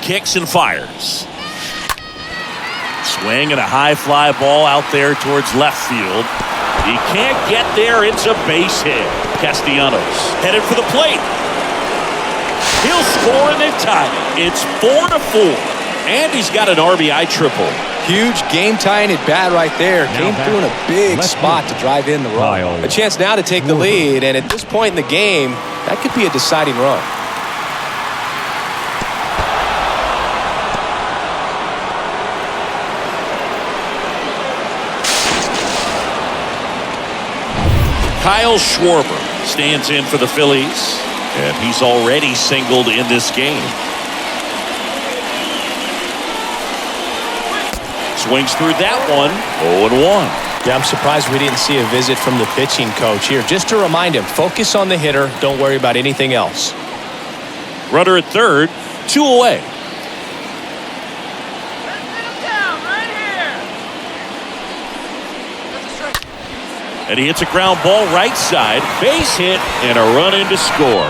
Speaker 1: Kicks and fires. Swing and a high fly ball out there towards left field. He can't get there. It's a base hit. Castellanos headed for the plate. He'll score and they've tied it. It's 4-4. And he's got an RBI triple.
Speaker 2: Huge game-tying at bat right there. Came through in a big spot to drive in the run. A chance now to take the lead, and at this point in the game, that could be a deciding run.
Speaker 1: Kyle Schwarber stands in for the Phillies, and he's already singled in this game. Swings through that one. 0-1.
Speaker 5: Yeah, I'm surprised we didn't see a visit from the pitching coach here. Just to remind him, focus on the hitter. Don't worry about anything else.
Speaker 1: Runner at third, 2 away. And he hits a ground ball right side. Base hit and a run in to score.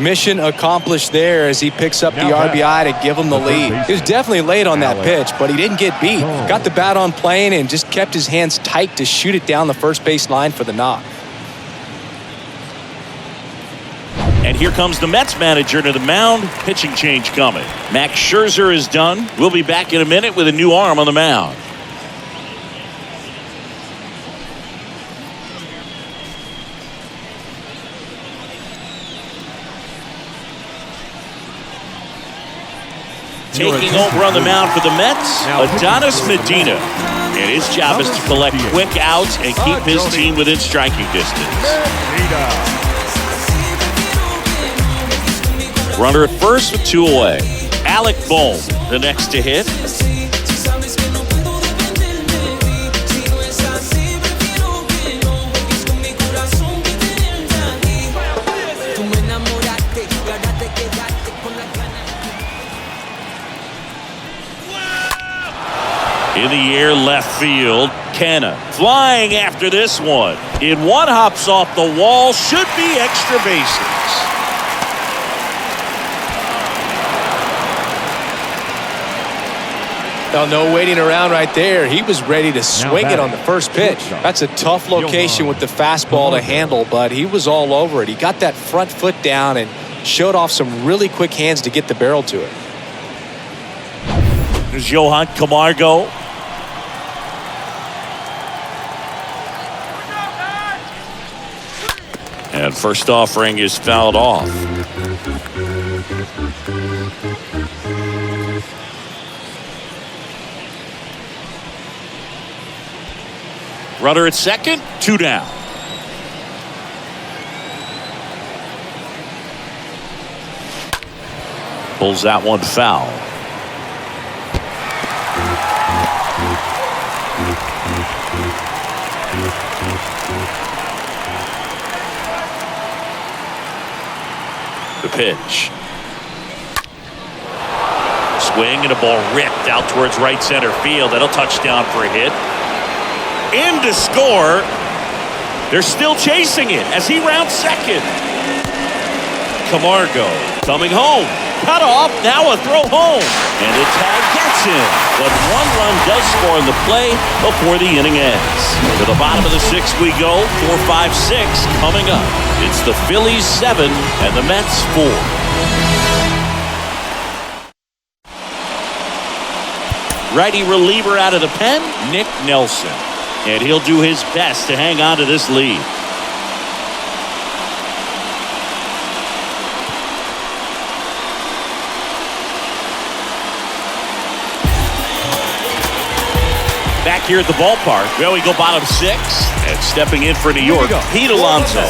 Speaker 2: Mission accomplished there as he picks up the RBI to give him the lead. He was definitely late on that pitch, but he didn't get beat. Got the bat on plane and just kept his hands tight to shoot it down the first base line for the knock.
Speaker 1: And here comes the Mets manager to the mound. Pitching change coming. Max Scherzer is done. We'll be back in a minute with a new arm on the mound. Taking over on the mound for the Mets, Adonis Medina. And his job is to collect quick outs and keep his team within striking distance. Runner at first with 2 away. Alec Bohm, the next to hit. In the air, left field. Mccann flying after this one. In one, hops off the wall. Should be extra bases.
Speaker 2: Well, no waiting around right there. He was ready to swing it on the first pitch. That's a tough location with the fastball to handle, but he was all over it. He got that front foot down and showed off some really quick hands to get the barrel to it.
Speaker 1: There's Johan Camargo. And first offering is fouled off. Runner at second, 2 down. Pulls that one foul. The pitch. Swing and a ball ripped out towards right center field. That'll touch down for a hit. In to score. They're still chasing it as he rounds second. Camargo coming home. Cut off. Now a throw home. And the tag gets him. But 1 run does score in the play before the inning ends. To the bottom of the 6th we go. 4-5-6 coming up. It's the Phillies 7 and the Mets 4. Righty reliever out of the pen, Nick Nelson. And he'll do his best to hang on to this lead. Back here at the ballpark. Well, we go bottom 6. And stepping in for New York, Pete Alonso.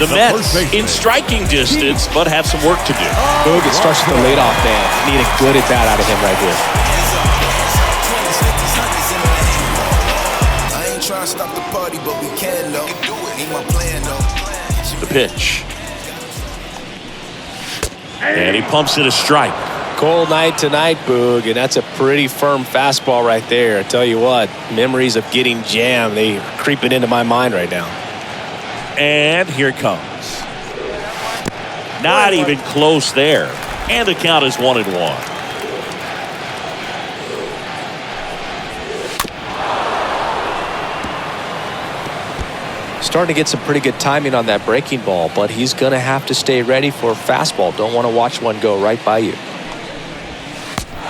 Speaker 1: The Mets in striking distance, but have some work to do.
Speaker 2: Boog, it starts with the leadoff man. Need a good at bat out of him right here.
Speaker 6: I ain't trying to stop the party, but we can though. Ain't my plan though.
Speaker 1: The pitch. And he pumps it a strike.
Speaker 2: Cold night tonight, Boog, and that's a pretty firm fastball right there. I tell you what, memories of getting jammed, they are creeping into my mind right now.
Speaker 1: And here it comes. Not even close there. And the count is 1-1.
Speaker 2: Starting to get some pretty good timing on that breaking ball, but he's going to have to stay ready for a fastball. Don't want to watch one go right by you.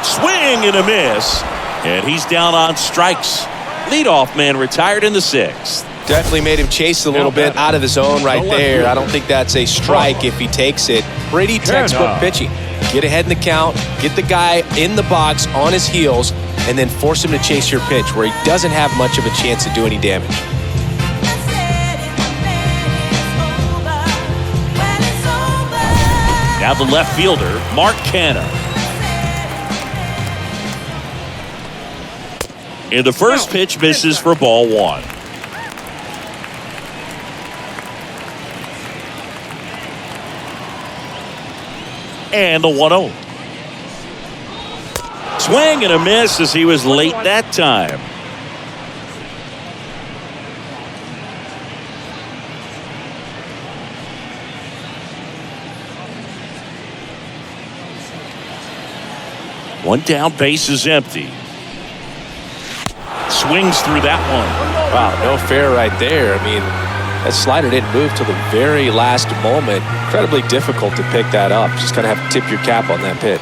Speaker 1: Swing and a miss. And he's down on strikes. Leadoff man retired in the 6th.
Speaker 2: Definitely made him chase a little bit out of the zone right there. I don't think that's a strike if he takes it. Pretty textbook pitching. Get ahead in the count, get the guy in the box on his heels, and then force him to chase your pitch where he doesn't have much of a chance to do any damage.
Speaker 1: Now the left fielder, Mccann. And the first pitch misses for ball 1. And the 1-0. Swing and a miss as he was late that time. One down, base is empty. Swings through that one.
Speaker 2: Wow, no fair right there. I mean, that slider didn't move till the very last moment. Incredibly difficult to pick that up. Just kind of have to tip your cap on that pitch.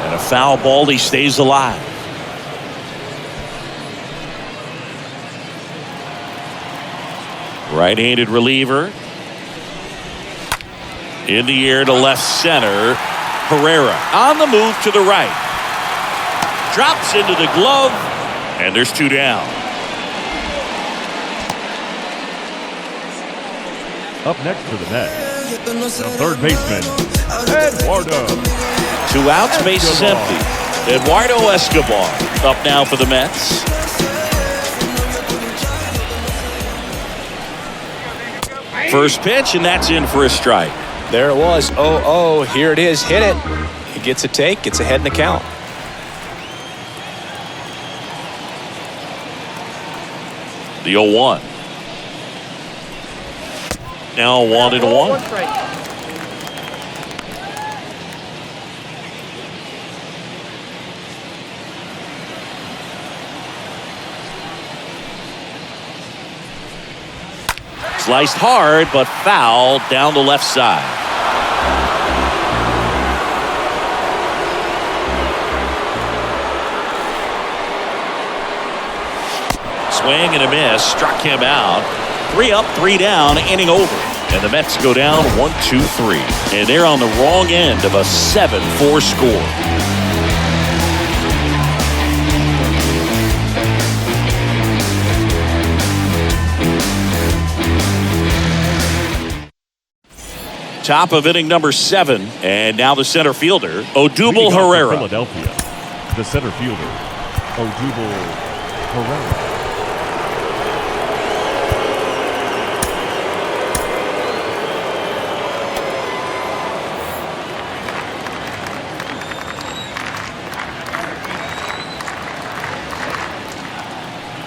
Speaker 1: And a foul ball, he stays alive. Right-handed reliever. In the air to left center. Herrera on the move to the right. Drops into the glove. And there's 2 down.
Speaker 3: Up next for the Mets, the third baseman, Eduardo.
Speaker 1: 2 outs, base is empty. Eduardo Escobar up now for the Mets. First pitch, and that's in for a strike.
Speaker 2: There it was. 0-0. Here it is. Hit it. He gets a take. Gets ahead in the count.
Speaker 1: The 0-1. Now 1-1. Sliced hard, but foul down the left side. Swing and a miss. Struck him out. 3 up, 3 down, inning over. And the Mets go down 1-2-3. And they're on the wrong end of a 7-4 score. Top of inning number 7. And now the center fielder, Odubel Herrera.
Speaker 3: Philadelphia, the center fielder, Odubel Herrera.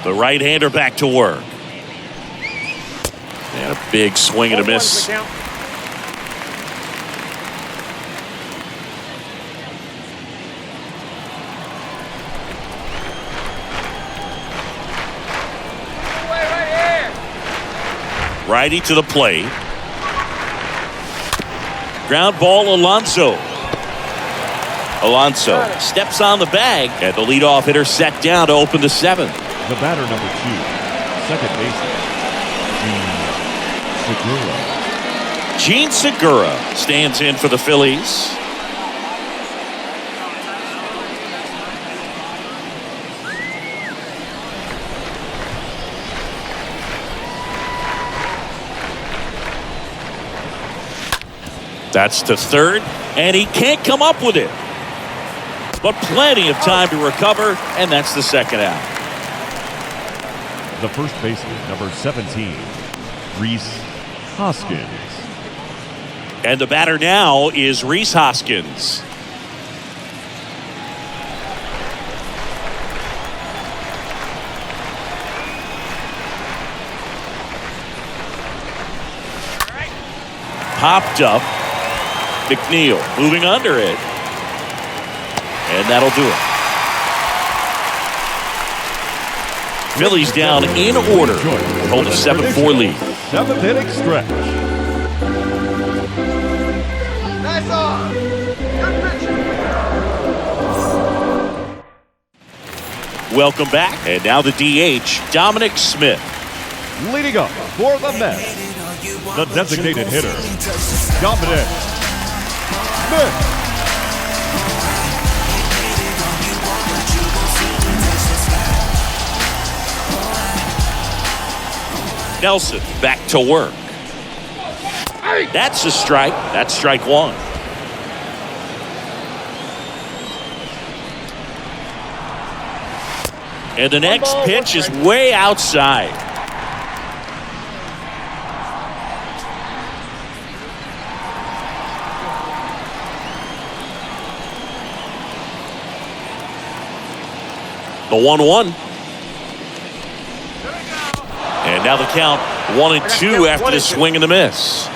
Speaker 1: The right-hander back to work. And a big swing and a miss. Righty to the plate. Ground ball, Alonso. Alonso steps on the bag, and the leadoff hitter set down to open the 7th.
Speaker 3: The batter number 2, second baseman,
Speaker 1: Gene Segura stands in for the Phillies. That's to third, and he can't come up with it. But plenty of time to recover, and that's the second out.
Speaker 3: The first baseman, number 17, Rhys Hoskins.
Speaker 1: And the batter now is Rhys Hoskins. Popped up. McNeil moving under it. And that'll do it. Phillies down in order. Hold a 7-4 lead.
Speaker 3: 7th inning stretch.
Speaker 4: Nice on. Good pitching.
Speaker 1: Welcome back. And now the DH, Dominic Smith.
Speaker 3: Leading up for the Mets, the designated hitter, Dominic Smith.
Speaker 1: Nelson back to work. That's a strike. That's strike 1. And the next pitch is way outside. The 1-1. And now the count 1-2 after the swing and the miss.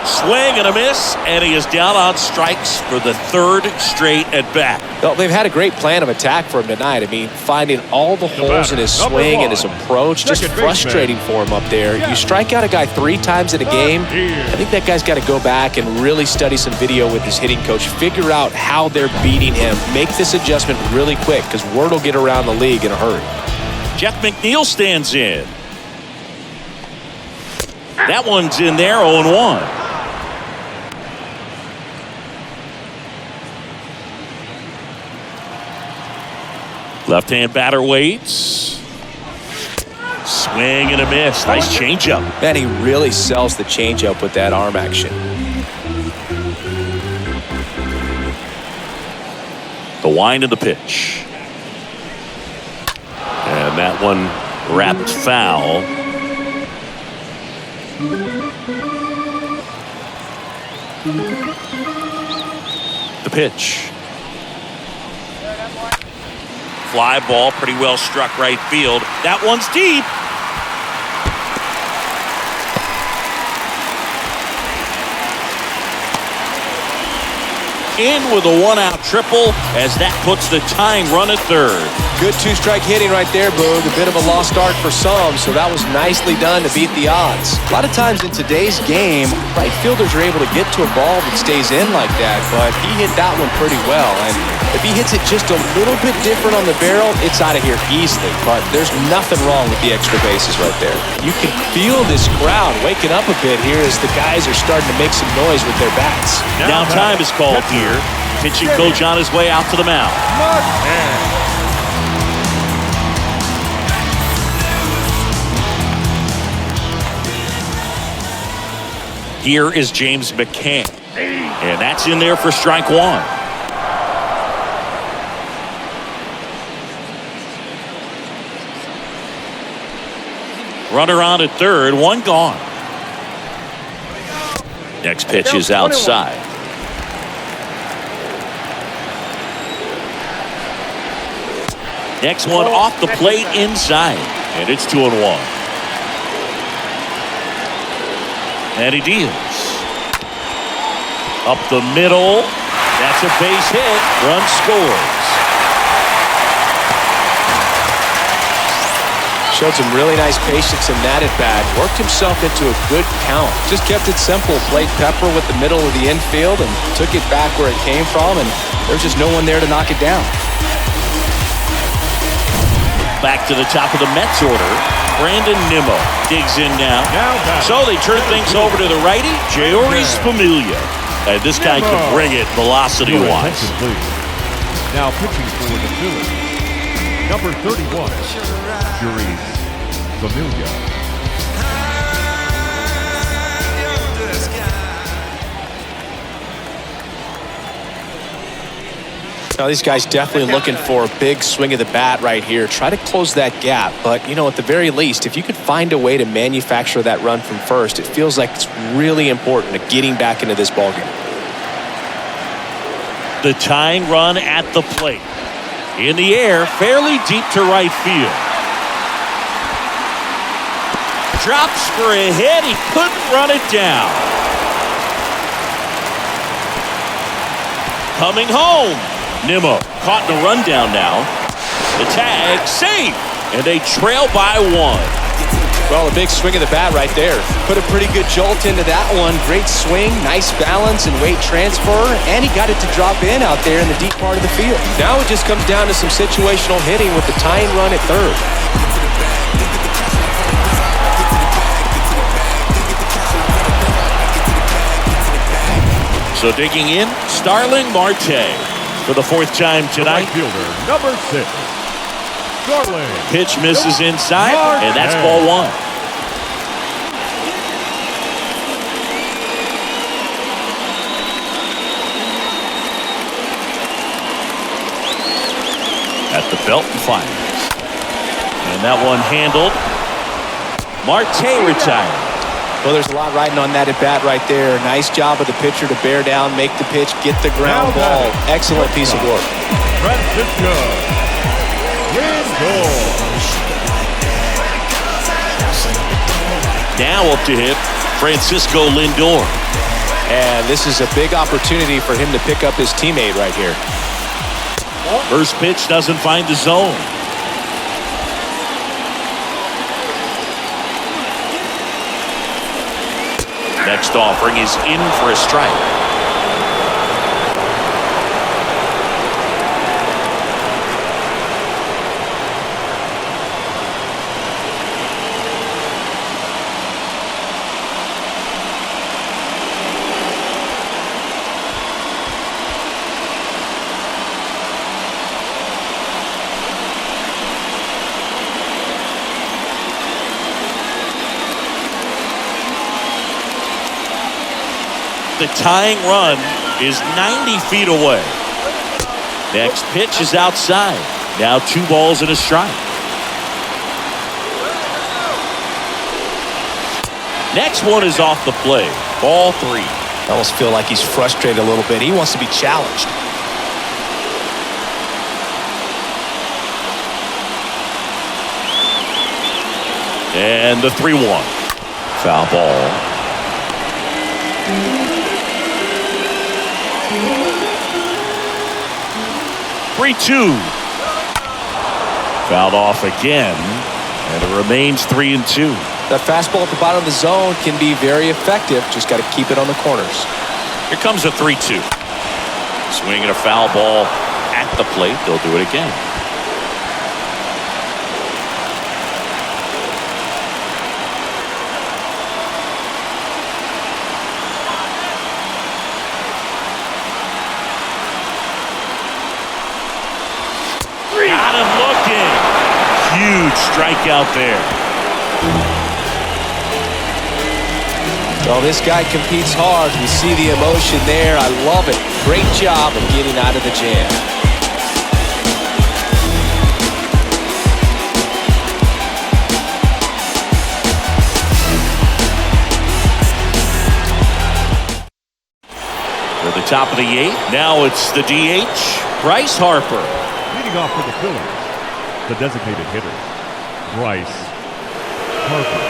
Speaker 1: Swing and a miss, and he is down on strikes for the 3rd straight at bat.
Speaker 2: Well, they've had a great plan of attack for him tonight. I mean, finding all the holes in his swing and his approach, just frustrating for him up there. You strike out a guy 3 times in a game, I think that guy's got to go back and really study some video with his hitting coach, figure out how they're beating him, make this adjustment really quick, because word will get around the league in a hurry.
Speaker 1: Jeff McNeil stands in. That one's in there, 0-1. Left-hand batter waits. Swing and a miss. Nice changeup.
Speaker 2: Man, he really sells the changeup with that arm action.
Speaker 1: The wind of the pitch. And that one wrapped foul. The pitch. Fly ball, pretty well struck right field. That one's deep. In with a 1-out triple as that puts the tying run at 3rd.
Speaker 2: Good 2-strike hitting right there, Boog. A bit of a lost start for some, so that was nicely done to beat the odds. A lot of times in today's game, right fielders are able to get to a ball that stays in like that, but he hit that one pretty well. And
Speaker 5: If he hits it just a little bit different on the barrel, it's out of here easily. But there's nothing wrong with the extra bases right there. You can feel this crowd waking up a bit here as the guys are starting to make some noise with their bats.
Speaker 1: Now time is called here. Pitching coach on his way out to the mound. Here is James Mccann. And that's in there for strike one. Runner on at third, one gone. Next pitch is outside. Next one off the plate inside. And it's 2-1. And he deals. Up the middle. That's a base hit. Run scores.
Speaker 5: Showed some really nice patience in that at bat. Worked himself into a good count. Just kept it simple. Played pepper with the middle of the infield and took it back where it came from. And there's just no one there to knock it down.
Speaker 1: Back to the top of the Mets order. Brandon Nimmo digs in now. So they turn things over to the righty, Jeurys Familia. And this guy can bring it velocity-wise.
Speaker 3: Now pitching for the Phillies, number 31, Rhys Hoskins.
Speaker 5: Now these guys definitely looking for a big swing of the bat right here. Try to close that gap. But, you know, at the very least, if you could find a way to manufacture that run from first, it feels like it's really important to getting back into this ballgame.
Speaker 1: The tying run at the plate. In the air, fairly deep to right field. Drops for a hit. He couldn't run it down. Coming home. Nimmo caught in a rundown now. The tag, safe, and they trail by one.
Speaker 5: Well, a big swing of the bat right there. Put a pretty good jolt into that one. Great swing, nice balance and weight transfer, and he got it to drop in out there in the deep part of the field. Now it just comes down to some situational hitting with the tying run at third.
Speaker 1: So digging in, Starling Marte. For the fourth time tonight.
Speaker 3: Right fielder, number 6, Starling.
Speaker 1: Pitch misses inside, and that's ball one. At the belt and fires. And that one handled. Marte retired.
Speaker 5: Well, there's a lot riding on that at bat right there. Nice job of the pitcher to bear down, make the pitch, get the ground ball. Excellent piece of work.
Speaker 3: Francisco Lindor.
Speaker 1: Now up to hit, Francisco Lindor.
Speaker 5: And this is a big opportunity for him to pick up his teammate right here.
Speaker 1: First pitch doesn't find the zone. Next offering is in for a strike. The tying run is 90 feet away. Next pitch is outside. Now 2 balls and a strike. Next one is off the plate. Ball 3.
Speaker 5: I almost feel like he's frustrated a little bit. He wants to be challenged.
Speaker 1: And the 3-1. Foul ball. 3-2. Fouled off again, and it remains 3-2.
Speaker 5: That fastball at the bottom of the zone can be very effective. Just got to keep it on the corners.
Speaker 1: Here comes a 3-2. Swinging a foul ball at at the plate. They'll do it again. Got him looking. Huge strikeout there.
Speaker 5: Well, this guy competes hard. We see the emotion there. I love it. Great job of getting out of the jam.
Speaker 1: To the top of the 8th. Now it's the DH, Bryce Harper.
Speaker 3: Leading off for the Phillies, the designated hitter, Bryce Harper.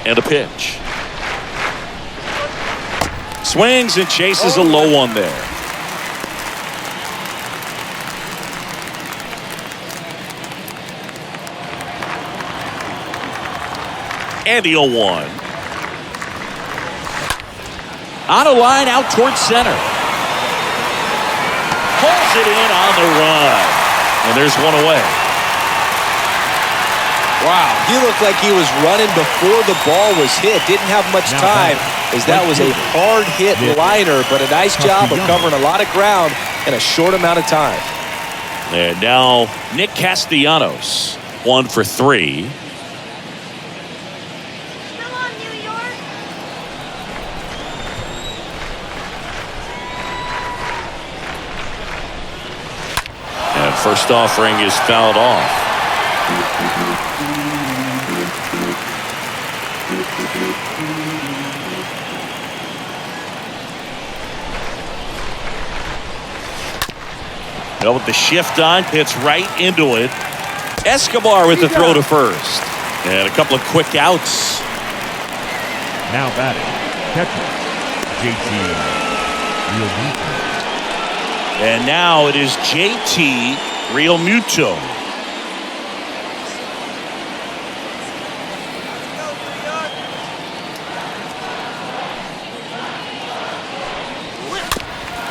Speaker 1: And a pitch. Swings and chases a low one there. And the 0-1. On a line out towards center. Pulls it in on the run. And there's one away.
Speaker 5: Wow, he looked like he was running before the ball was hit. Didn't have much time, as that was a hard hit liner, but a nice job of covering a lot of ground in a short amount of time.
Speaker 1: And now Nick Castellanos, 1 for 3. And first offering is fouled off. Well, with the shift on, hits right into it. Escobar with the throw to first. And a couple of quick outs.
Speaker 3: Now batting, catcher, JT Realmuto.
Speaker 1: And now it is JT Realmuto.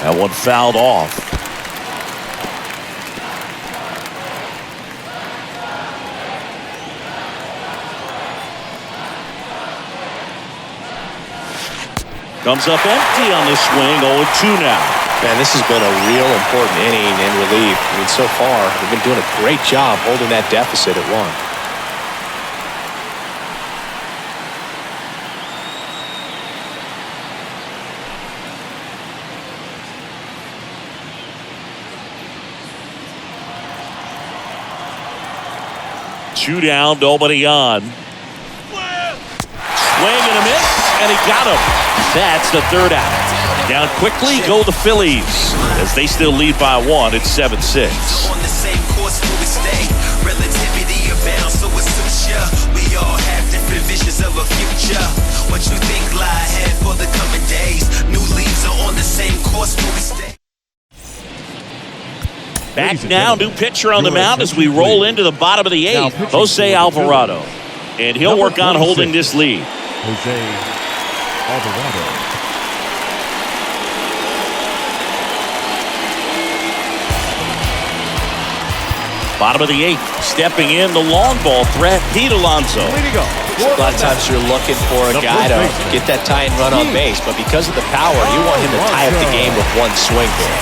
Speaker 1: That one fouled off. Comes up empty on the swing, 0-2 now.
Speaker 5: Man, this has been a real important inning in relief. I mean, so far, they've been doing a great job holding that deficit at 1.
Speaker 1: Two down, nobody on. Swing and a miss, and he got him. That's the 3rd out. Down quickly go the Phillies as they still lead by 1. It's 7-6.
Speaker 6: On the same course where we stay. Relativity abounds, so it suits ya. We all have different visions of a future. What you think lie ahead for the coming days? New leaves are on the same course where we stay.
Speaker 1: Back now, new pitcher on the mound as we roll into the bottom of the 8th. Jose Alvarado. And he'll work on holding this lead.
Speaker 3: Jose Alvarado.
Speaker 1: Bottom of the 8th. Stepping in, the long ball threat, Pete Alonso.
Speaker 5: A lot of times you're looking for a guy to get that tying run on base, but because of the power, you want him to tie up the game with one swing there.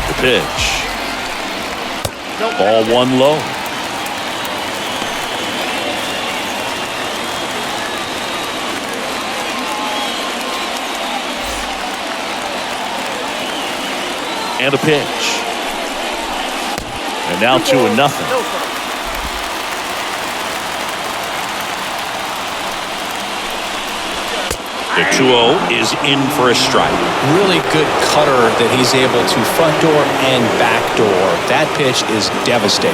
Speaker 1: The pitch. Ball 1 low. And a pitch. And now 2-0. The 2-0 is in for a strike.
Speaker 5: Really good cutter that he's able to front door and back door. That pitch is devastating.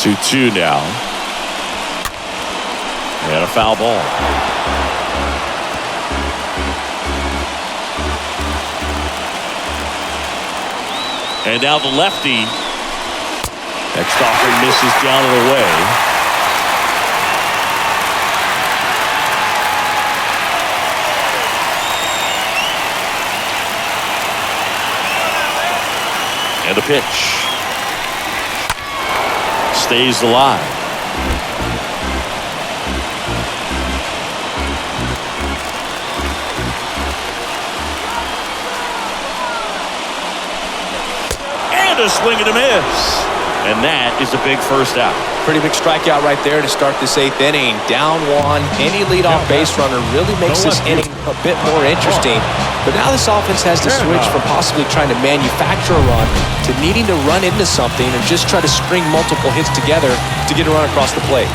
Speaker 1: 2-2 now. And a foul ball. And now the lefty. Next offering misses down and away. And the pitch. Stays alive. And a swing and a miss. And that is a big first out.
Speaker 2: Pretty big strikeout right there to start this 8th inning. Down one. Any leadoff base runner really makes this inning a bit more interesting. But now this offense has to switch from possibly trying to manufacture a run to needing to run into something and just try to string multiple hits together to get a run across the plate.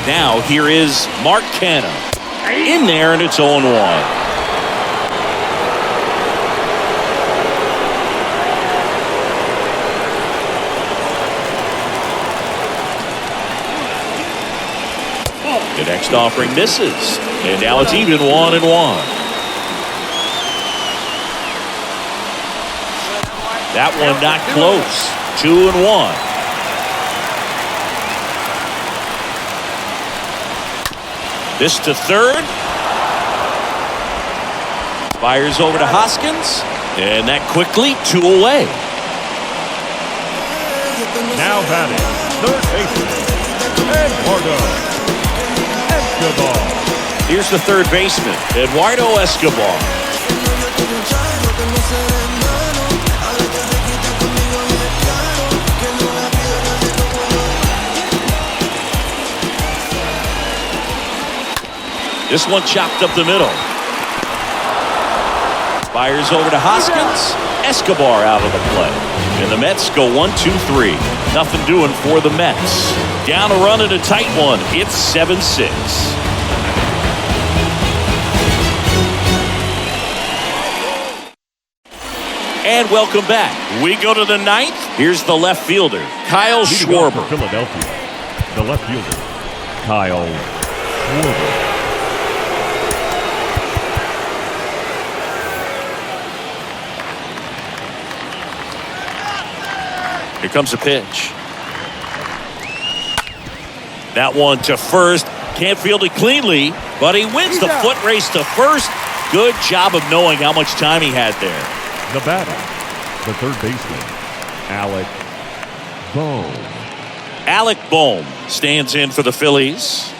Speaker 1: Now here is Mccann in there, and it's 0-1. The next offering misses, and now it's even 1-1. That one not close. 2-1. This to third. Fires over to Hoskins, and that quickly 2 away.
Speaker 3: Now batting, third baseman, Eduardo Escobar.
Speaker 1: Here's the third baseman, Eduardo Escobar. This one chopped up the middle. Fires over to Hoskins. Escobar out of the play. And the Mets go 1-2-3. Nothing doing for the Mets. Down a run in a tight one. It's 7-6. And welcome back. We go to the 9th. Here's the left fielder, Kyle Schwarber.
Speaker 3: Philadelphia. The left fielder, Kyle Schwarber.
Speaker 1: Here comes a pitch. That one to first. Can't field it cleanly, but he wins the foot race to first. Good job of knowing how much time he had there.
Speaker 3: The batter, the third baseman, Alec Bohm.
Speaker 1: Alec Bohm stands in for the Phillies.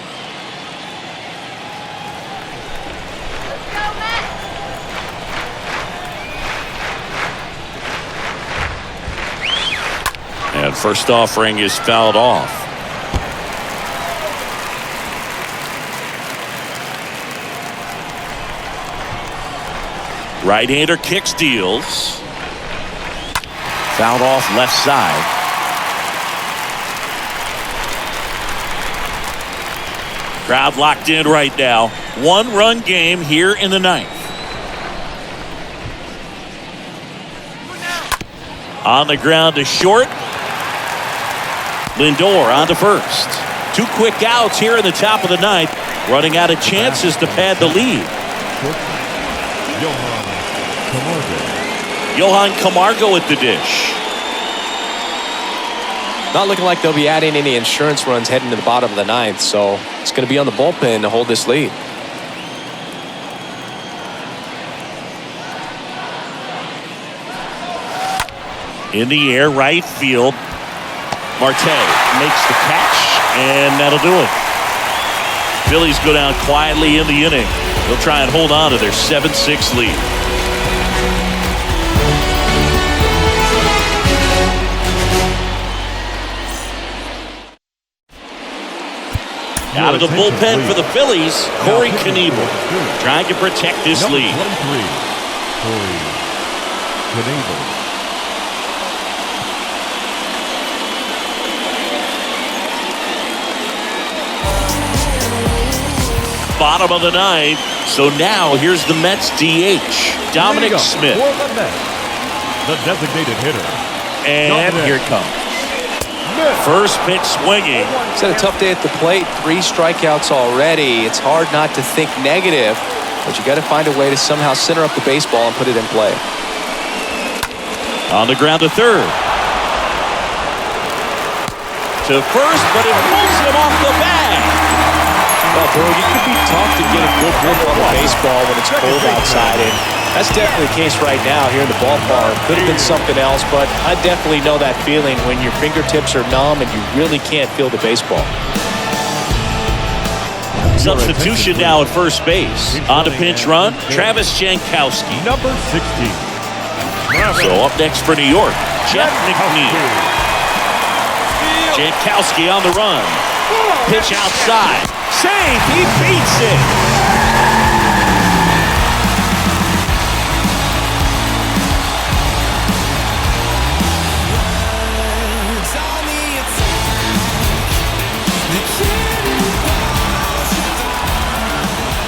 Speaker 1: And first offering is fouled off. Right-hander kicks, deals. Fouled off left side. Crowd locked in right now. 1-run game here in the 9th. On the ground to short. Lindor on to first. 2 quick outs here in the top of the 9th. Running out of chances to pad the lead. Johan Camargo at the dish.
Speaker 2: Not looking like they'll be adding any insurance runs heading to the bottom of the 9th, so it's going to be on the bullpen to hold this lead.
Speaker 1: In the air, right field. Marte makes the catch, and that'll do it. Phillies go down quietly in the inning. They'll try and hold on to their 7-6 lead. Out of the bullpen for the Phillies, Corey Knebel trying to protect this lead.
Speaker 3: Corey Knebel.
Speaker 1: Bottom of the 9th. So now here's the Mets DH, Dominic Smith.
Speaker 3: For the Mets, the designated hitter.
Speaker 1: And here it comes. First pitch swinging.
Speaker 5: He's had a tough day at the plate. 3 strikeouts already. It's hard not to think negative, but you got to find a way to somehow center up the baseball and put it in play.
Speaker 1: On the ground to third. To first, but it pulls him off the bag.
Speaker 2: Well, bro, you could be tough to get a good grip on the baseball when it's cold outside, and that's definitely the case right now here in the ballpark. Could have been something else, but I definitely know that feeling when your fingertips are numb and you really can't feel the baseball.
Speaker 1: Substitution now at first base. On a pinch run, Travis Jankowski.
Speaker 3: Number 16.
Speaker 1: So up next for New York, Jeff McNeil. Jankowski on the run. Pitch outside. Save. He beats it.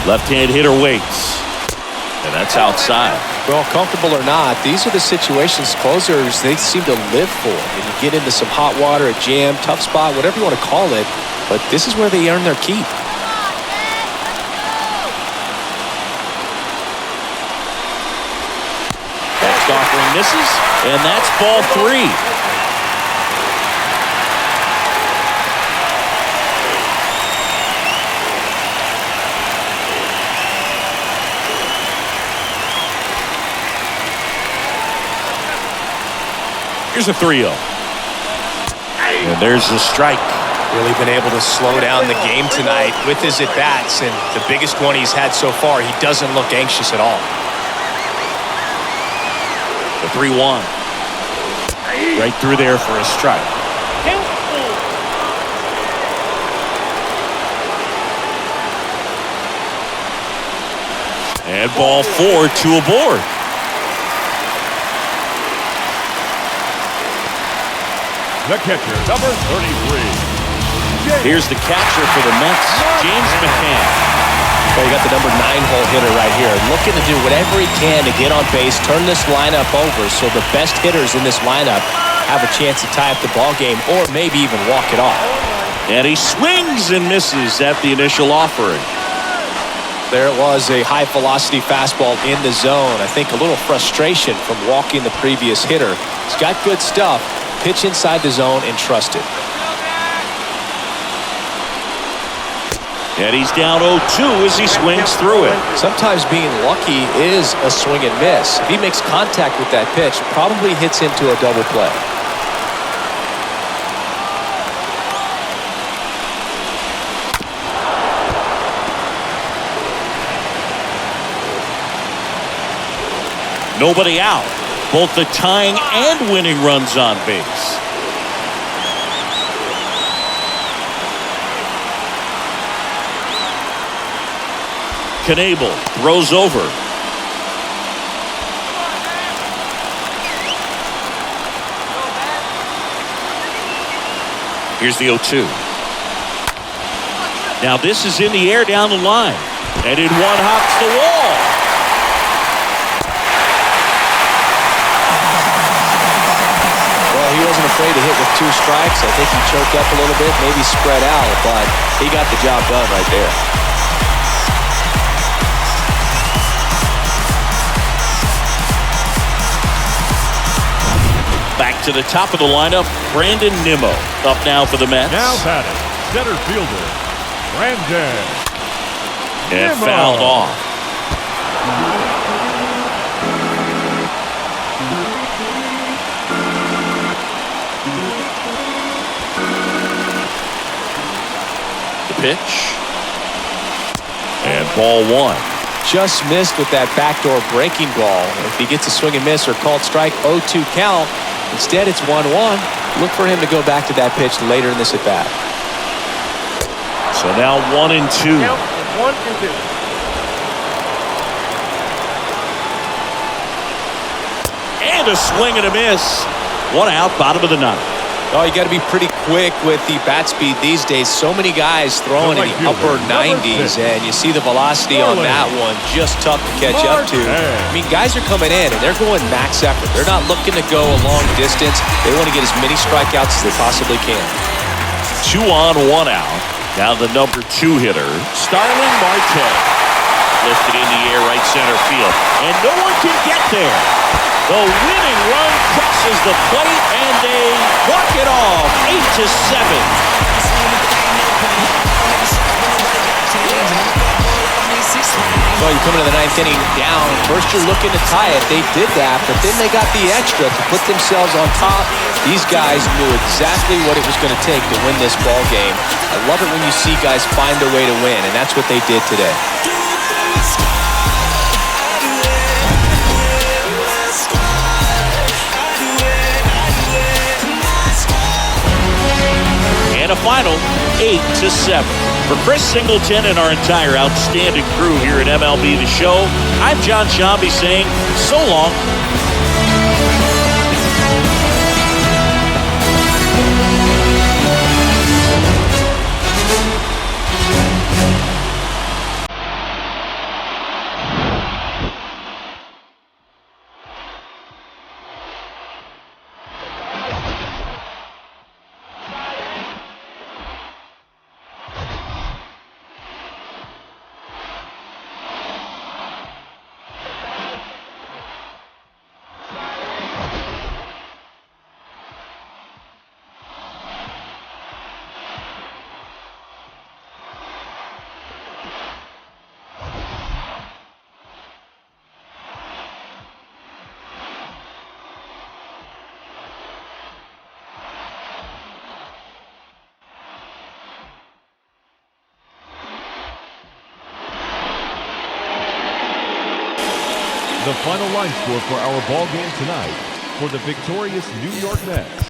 Speaker 1: Left-hand hitter waits. And that's outside.
Speaker 2: Well, comfortable or not, these are the situations closers they seem to live for. And you get into some hot water, a jam, tough spot, whatever you want to call it. But this is where they earn their keep.
Speaker 1: Next offering misses, and that's ball 3. Here's a 3-0. And there's the strike.
Speaker 2: Really been able to slow down the game tonight with his at-bats, and the biggest one he's had so far, he doesn't look anxious at all.
Speaker 1: The 3-1. Right through there for a strike. And ball 4, 2 aboard.
Speaker 3: The catcher, number 33.
Speaker 1: Here's the catcher for the Mets, James Mccann.
Speaker 2: Well, you got the number 9-hole hitter right here, looking to do whatever he can to get on base, turn this lineup over so the best hitters in this lineup have a chance to tie up the ball game or maybe even walk it off.
Speaker 1: And he swings and misses at the initial offering.
Speaker 2: There it was, a high-velocity fastball in the zone. I think a little frustration from walking the previous hitter. He's got good stuff. Pitch inside the zone and trust it.
Speaker 1: And he's down 0-2 as he swings through it.
Speaker 2: Sometimes being lucky is a swing and miss. If he makes contact with that pitch, probably hits into a double play.
Speaker 1: Nobody out. Both the tying and winning runs on base. Knebel throws over. Here's the 0-2. Now this is in the air down the line. And in one hops the wall.
Speaker 2: He wasn't afraid to hit with 2 strikes. I think he choked up a little bit, maybe spread out, but he got the job done right there.
Speaker 1: Back to the top of the lineup, Brandon Nimmo up now for the Mets.
Speaker 3: Now batting, center fielder, Brandon
Speaker 1: And
Speaker 3: Nimmo.
Speaker 1: fouled off. Pitch. And ball 1.
Speaker 2: Just missed with that backdoor breaking ball. If he gets a swing and miss or called strike, 0-2 count. Instead, it's 1-1. Look for him to go back to that pitch later in this at-bat.
Speaker 1: So now 1-2.
Speaker 4: Count 1-2.
Speaker 1: And a swing and a miss. 1 out, bottom of the 9th.
Speaker 2: Oh, you got to be pretty quick with the bat speed these days. So many guys throwing in the upper 90s, and you see the velocity on that one. Just tough to catch up to. I mean, guys are coming in, and they're going max effort. They're not looking to go a long distance. They want to get as many strikeouts as they possibly can.
Speaker 1: 2 on, 1 out. Now the number 2 hitter, Starling Marte. Lifted in the air, right center field. And no one can get there. The winning run crosses the plate, and they walk it off. 8-7.
Speaker 2: Well, you come into the 9th inning down. First, you're looking to tie it. They did that, but then they got the extra to put themselves on top. These guys knew exactly what it was going to take to win this ball game. I love it when you see guys find a way to win, and that's what they did today.
Speaker 1: And a final 8-7. For Chris Singleton and our entire outstanding crew here at MLB The Show, I'm John Shambi saying so long.
Speaker 3: The final line score for our ball game tonight for the victorious New York Mets.